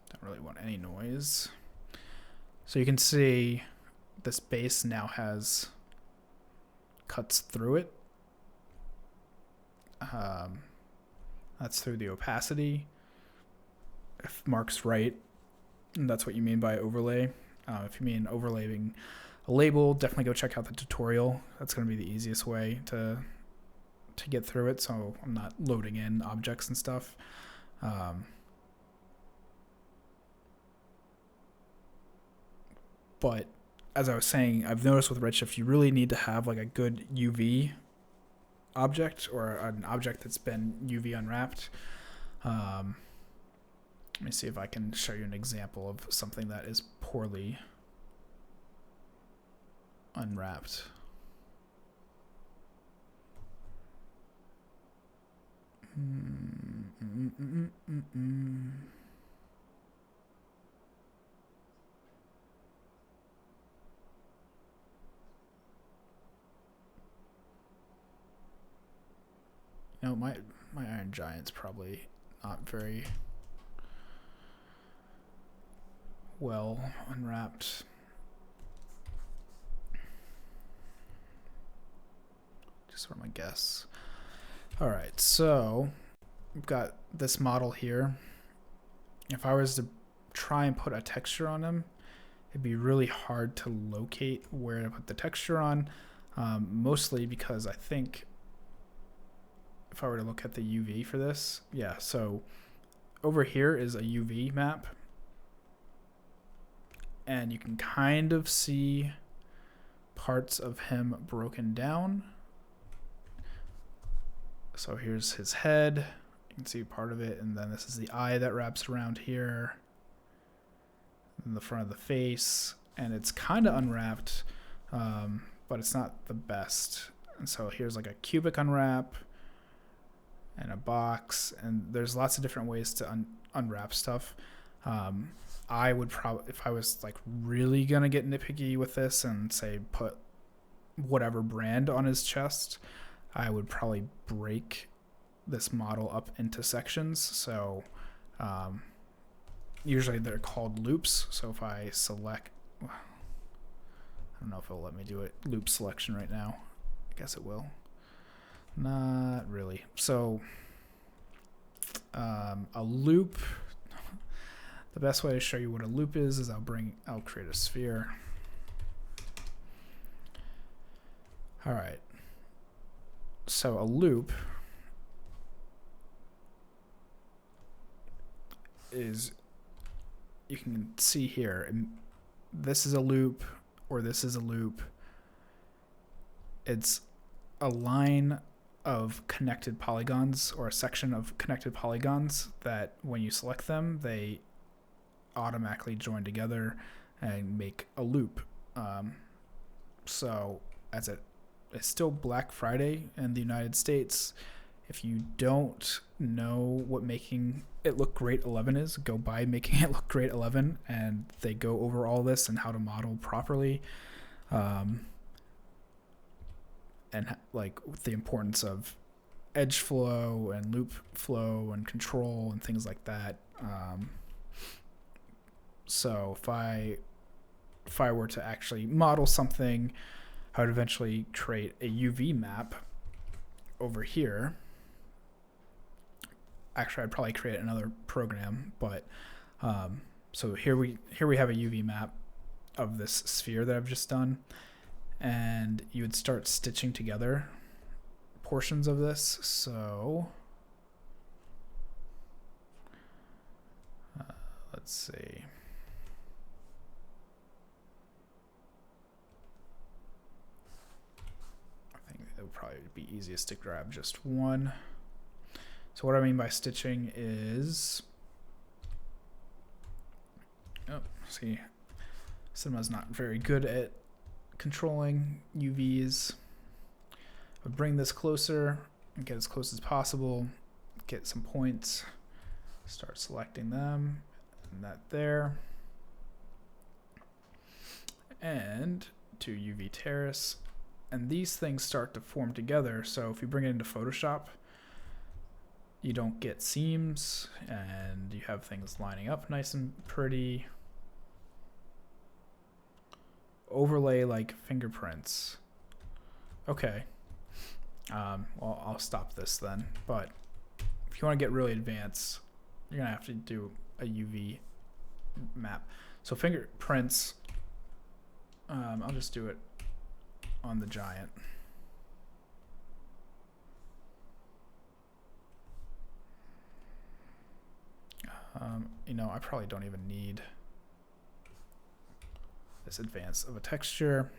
S1: Don't really want any noise. So you can see this base now has cuts through it. That's through the opacity. If Mark's right, and that's what you mean by overlay. If you mean overlaying a label, definitely go check out the tutorial. That's going to be the easiest way to get through it, so I'm not loading in objects and stuff. But as I was saying, I've noticed with Redshift, you really need to have like a good UV object or an object that's been UV unwrapped. Let me see if I can show you an example of something that is poorly unwrapped. You know, my Iron Giant's probably not very well unwrapped. Just sort of my guess. All right, so we've got this model here. If I was to try and put a texture on him, it'd be really hard to locate where to put the texture on, mostly because I think if I were to look at the UV for this, yeah, so over here is a UV map, and you can kind of see parts of him broken down. So here's his head, you can see part of it, and then this is the eye that wraps around here, and the front of the face, and it's kind of unwrapped, but it's not the best. And so here's like a cubic unwrap, and a box, and there's lots of different ways to unwrap stuff. I would probably, if I was like really gonna get nitpicky with this and say put whatever brand on his chest, I would probably break this model up into sections. So usually they're called loops. So if I select, I don't know if it'll let me do it, loop selection right now. I guess it will. Not really. So a loop, the best way to show you what a loop is I'll create a sphere. All right. So a loop is, you can see here, and this is a loop or this is a loop. It's a line of connected polygons or a section of connected polygons that when you select them, they automatically join together. and make a loop. So as it's still Black Friday in the United States, if you don't know what making it look great 11 is, go buy Making It Look Great 11, and they go over all this and how to model properly, and like the importance of edge flow and loop flow and control and things like that. So if I were to actually model something, I would eventually create a UV map over here. Actually, I'd probably create another program, but so here we have a UV map of this sphere that I've just done, and you would start stitching together portions of this. So let's see. I think it would probably be easiest to grab just one. So what I mean by stitching is, see, Cinema's not very good at controlling UVs. I'll bring this closer and get as close as possible, get some points, start selecting them, and that there. And to UV terrace, and these things start to form together. So if you bring it into Photoshop, you don't get seams, and you have things lining up nice and pretty. Overlay like fingerprints. Okay. Well, I'll stop this then. But if you want to get really advanced, you're gonna have to do a UV map. So fingerprints, I'll just do it on the giant. You know, I probably don't even need this advance of a texture.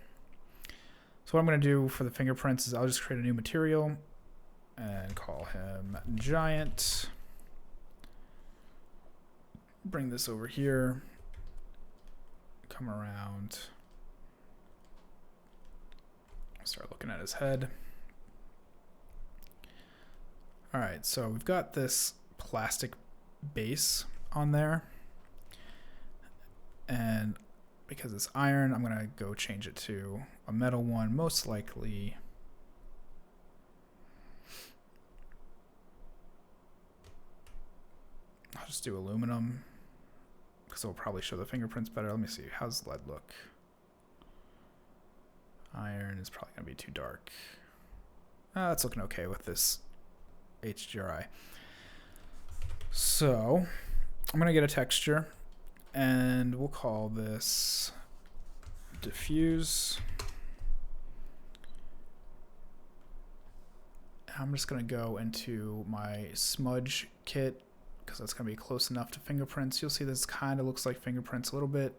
S1: So what I'm going to do for the fingerprints is I'll just create a new material and call him giant. Bring this over here. Come around. Start looking at his head. All right, so we've got this plastic base on there, and because it's iron, I'm gonna go change it to a metal one, most likely. I'll just do aluminum because it'll probably show the fingerprints better. Let me see, how's lead look? Iron is probably gonna be too dark. That's looking okay with this HDRI. So I'm gonna get a texture, and we'll call this diffuse. I'm just gonna go into my smudge kit because that's gonna be close enough to fingerprints. You'll see this kind of looks like fingerprints a little bit.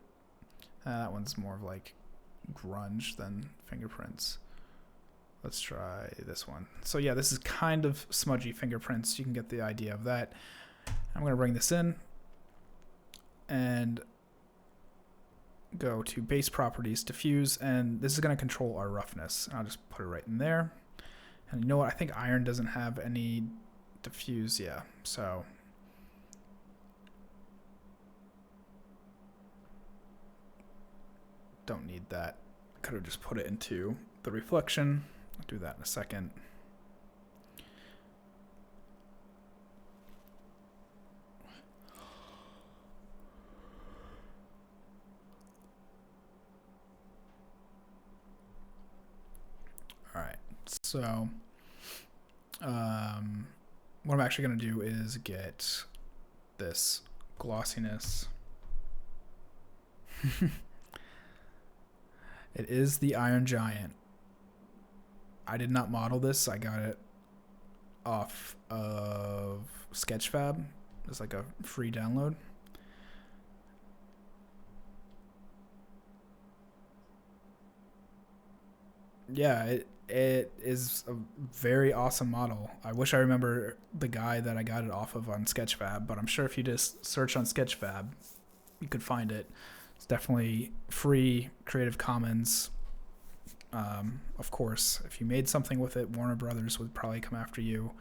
S1: That one's more of like grunge than fingerprints. Let's try this one. So yeah, this is kind of smudgy fingerprints. You can get the idea of that. I'm going to bring this in and go to base properties, diffuse, and this is going to control our roughness. I'll just put it right in there. And you know what? I think iron doesn't have any diffuse. Yeah, so don't need that. Could have just put it into the reflection. I'll do that in a second. All right, so what I'm actually going to do is get this glossiness. It is the Iron Giant. I did not model this. I got it off of Sketchfab. It's like a free download. Yeah, it is a very awesome model. I wish I remember the guy that I got it off of on Sketchfab, but I'm sure if you just search on Sketchfab, you could find it. It's definitely free, Creative Commons. Of course, if you made something with it, Warner Brothers would probably come after you.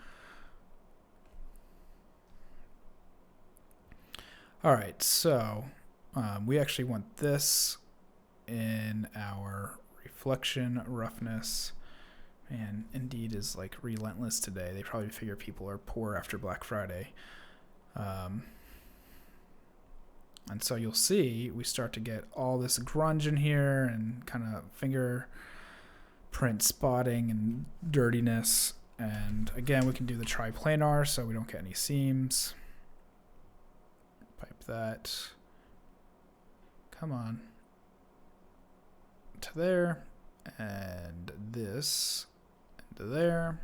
S1: All right, so we actually want this in our reflection roughness. Man, Indeed is like relentless today. They probably figure people are poor after Black Friday. And so you'll see we start to get all this grunge in here and kind of fingerprint spotting and dirtiness. And again, we can do the triplanar so we don't get any seams. Pipe that. Come on. To there. And this into there.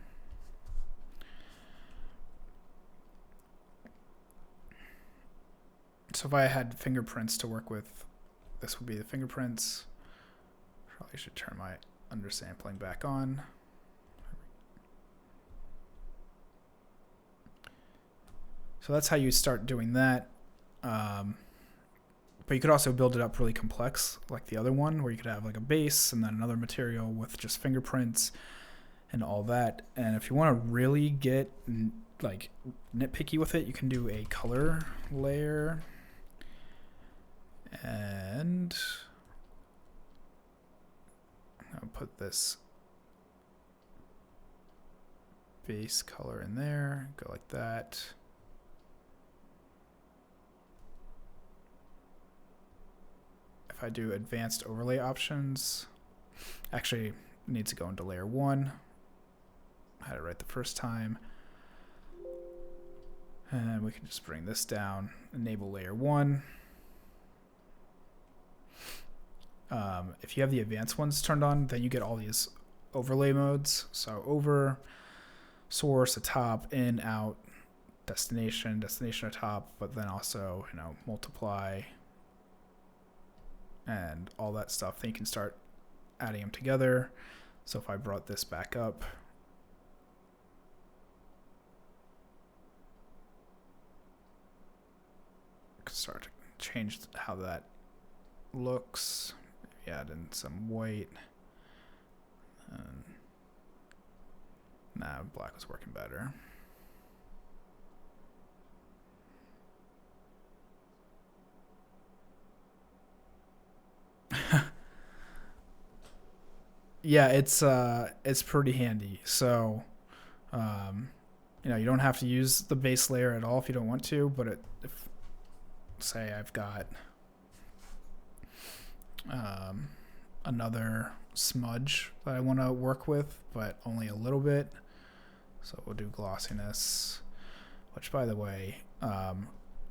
S1: So if I had fingerprints to work with, this would be the fingerprints. Probably should turn my undersampling back on. So that's how you start doing that. But you could also build it up really complex, like the other one, where you could have like a base and then another material with just fingerprints and all that. And if you want to really get like nitpicky with it, you can do a color layer. And I'll put this base color in there, go like that. If I do advanced overlay options, actually it needs to go into layer 1. I had it right the first time. And we can just bring this down, enable layer 1. If you have the advanced ones turned on, then you get all these overlay modes. So over, source, atop, in, out, destination, destination atop, but then also, you know, multiply and all that stuff. Then you can start adding them together. So if I brought this back up, I can start to change how that looks. Maybe add in some white. Nah, black was working better. Yeah, it's pretty handy. So, you know, you don't have to use the base layer at all if you don't want to. But if say I've got another smudge that I want to work with, but only a little bit. So we'll do glossiness, which, by the way,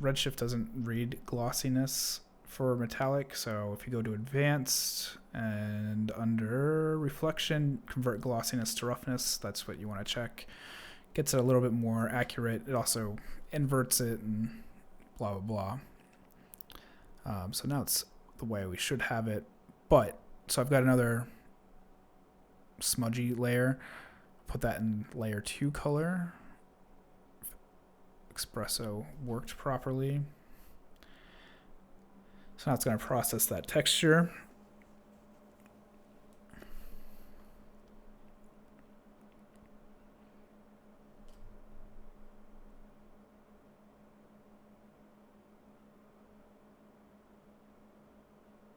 S1: Redshift doesn't read glossiness for metallic. So if you go to advanced and under reflection, convert glossiness to roughness, that's what you want to check. Gets it a little bit more accurate. It also inverts it and blah, blah, blah. So now it's the way we should have it. But, so I've got another smudgy layer. Put that in layer 2 color. Espresso worked properly. So now it's going to process that texture.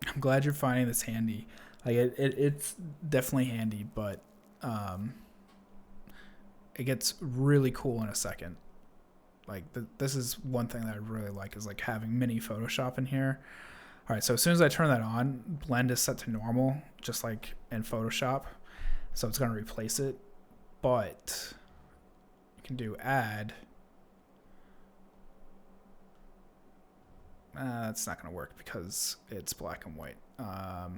S1: I'm glad you're finding this handy. Like it's definitely handy, but it gets really cool in a second. Like this is one thing that I really like, is like having mini Photoshop in here. All right, so as soon as I turn that on, blend is set to normal, just like in Photoshop. So it's going to replace it, but you can do add. That's not going to work because it's black and white. I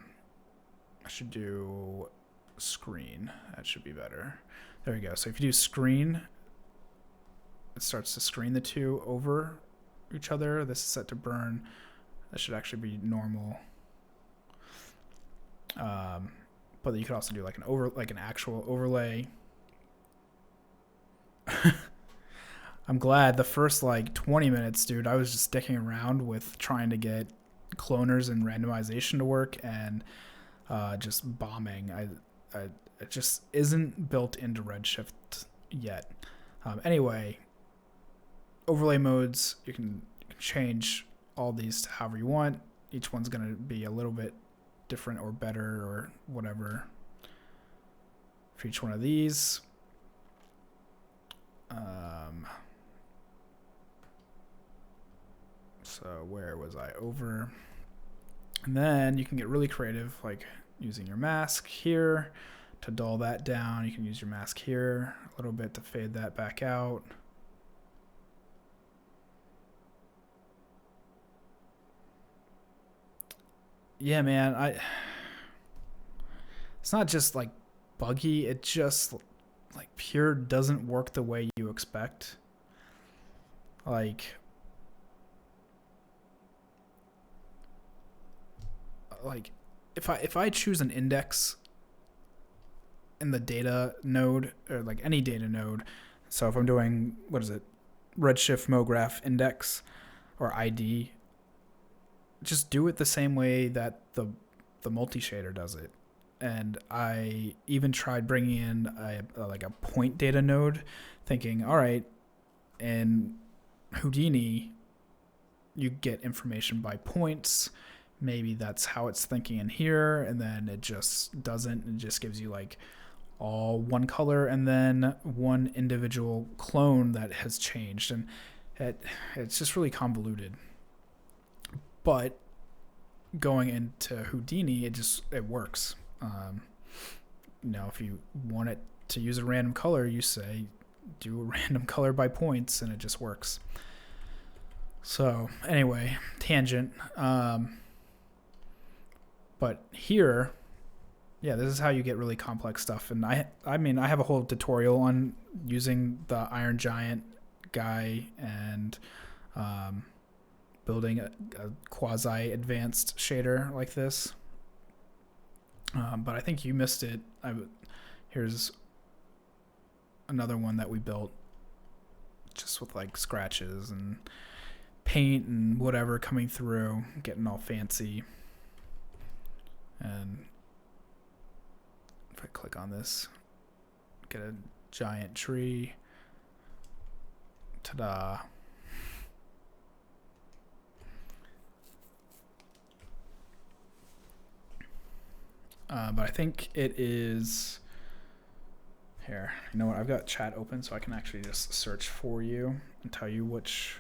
S1: should do screen. That should be better. There we go. So if you do screen, it starts to screen the two over each other. This is set to burn. That should actually be normal. But you could also do like an actual overlay. I'm glad the first like 20 minutes, dude, I was just sticking around with trying to get cloners and randomization to work, and just bombing. It just isn't built into Redshift yet. Anyway, overlay modes, you can change all these to however you want. Each one's going to be a little bit different or better or whatever for each one of these. So where was I? Over. And then you can get really creative, like using your mask here to dull that down. You can use your mask here a little bit to fade that back out. Yeah, man, it's not just like buggy, it just like pure doesn't work the way you expect. Like if I choose an index in the data node, or like any data node, so if I'm doing, what is it, Redshift Mograph index or ID, just do it the same way that the multi-shader does it. And I even tried bringing in a point data node, thinking, all right, in Houdini, you get information by points. Maybe that's how it's thinking in here, and then it just doesn't. It just gives you like all one color and then one individual clone that has changed, and it's just really convoluted. But going into Houdini, it works. If you want it to use a random color, you say do a random color by points, and it just works. So anyway, tangent. But here, yeah, this is how you get really complex stuff. And I have a whole tutorial on using the Iron Giant guy and building a quasi-advanced shader like this. But I think you missed it. Here's another one that we built just with like scratches and paint and whatever coming through, getting all fancy. And if I click on this, get a giant tree. Ta-da. But I think it is here. You know what? I've got chat open, so I can actually just search for you and tell you which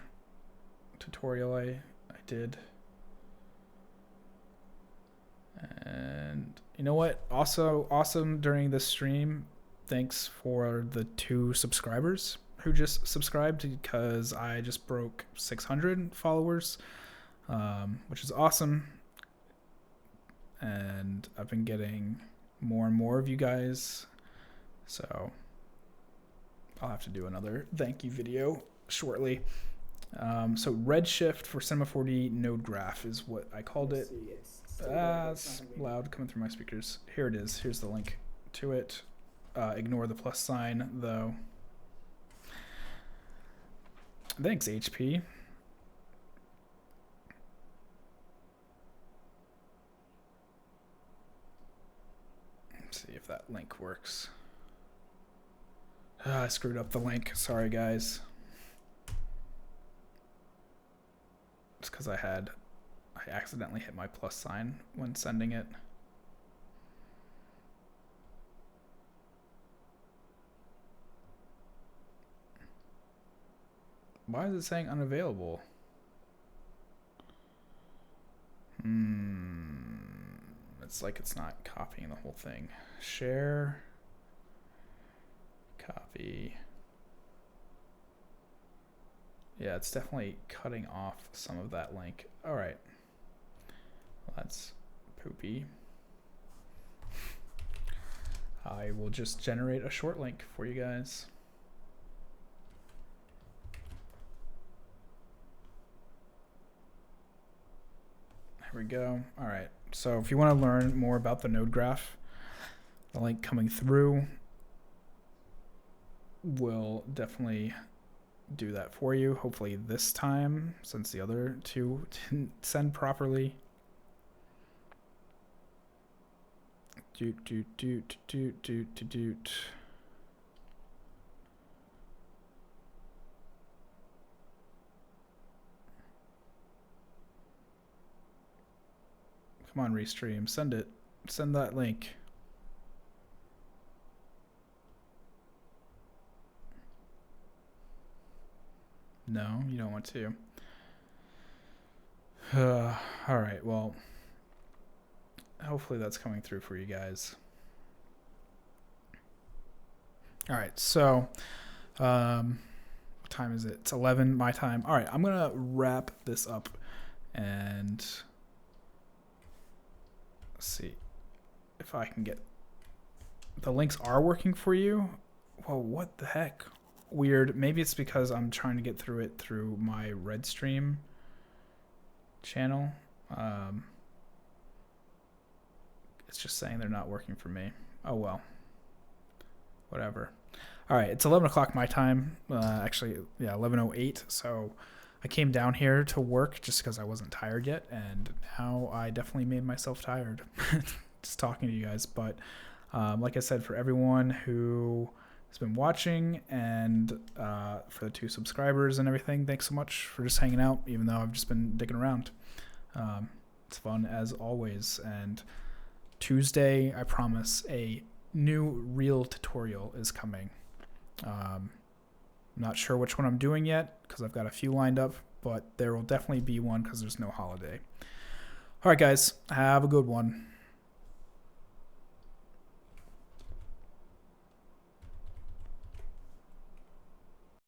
S1: tutorial I did. And you know what? Also awesome during this stream, thanks for the 2 subscribers who just subscribed, because I just broke 600 followers, which is awesome. And I've been getting more and more of you guys, so I'll have to do another thank you video shortly. So Redshift for Cinema4D node graph is what I called it. It's loud coming through my speakers. Here it is. Here's the link to it. Ignore the plus sign, though. Thanks, HP. Let's see if that link works. I screwed up the link. Sorry, guys. It's because I accidentally hit my plus sign when sending it. Why is it saying unavailable? It's like it's not copying the whole thing. Share. Copy. Yeah, it's definitely cutting off some of that link. All right. Well, that's poopy. I will just generate a short link for you guys. Here we go. All right. So if you want to learn more about the node graph, the link coming through will definitely do that for you. Hopefully this time, since the other 2 didn't send properly. Doot. Come on, Restream. Send it. Send that link. No, you don't want to. All right, well, hopefully that's coming through for you guys. All right, so what time is it? It's 11 my time. All right, I'm going to wrap this up and see if I can get the links are working for you. Whoa, what the heck? Weird. Maybe it's because I'm trying to get through it through my Redstream channel. It's just saying they're not working for me. Oh well, whatever. All right, it's 11 o'clock my time. Actually, yeah, 11:08. So I came down here to work just because I wasn't tired yet, and now I definitely made myself tired just talking to you guys. But like I said, for everyone who has been watching and for the 2 subscribers and everything, thanks so much for just hanging out, even though I've just been digging around. It's fun as always. And Tuesday, I promise, a new real tutorial is coming. I'm not sure which one I'm doing yet because I've got a few lined up, but there will definitely be one because there's no holiday. All right, guys, have a good one.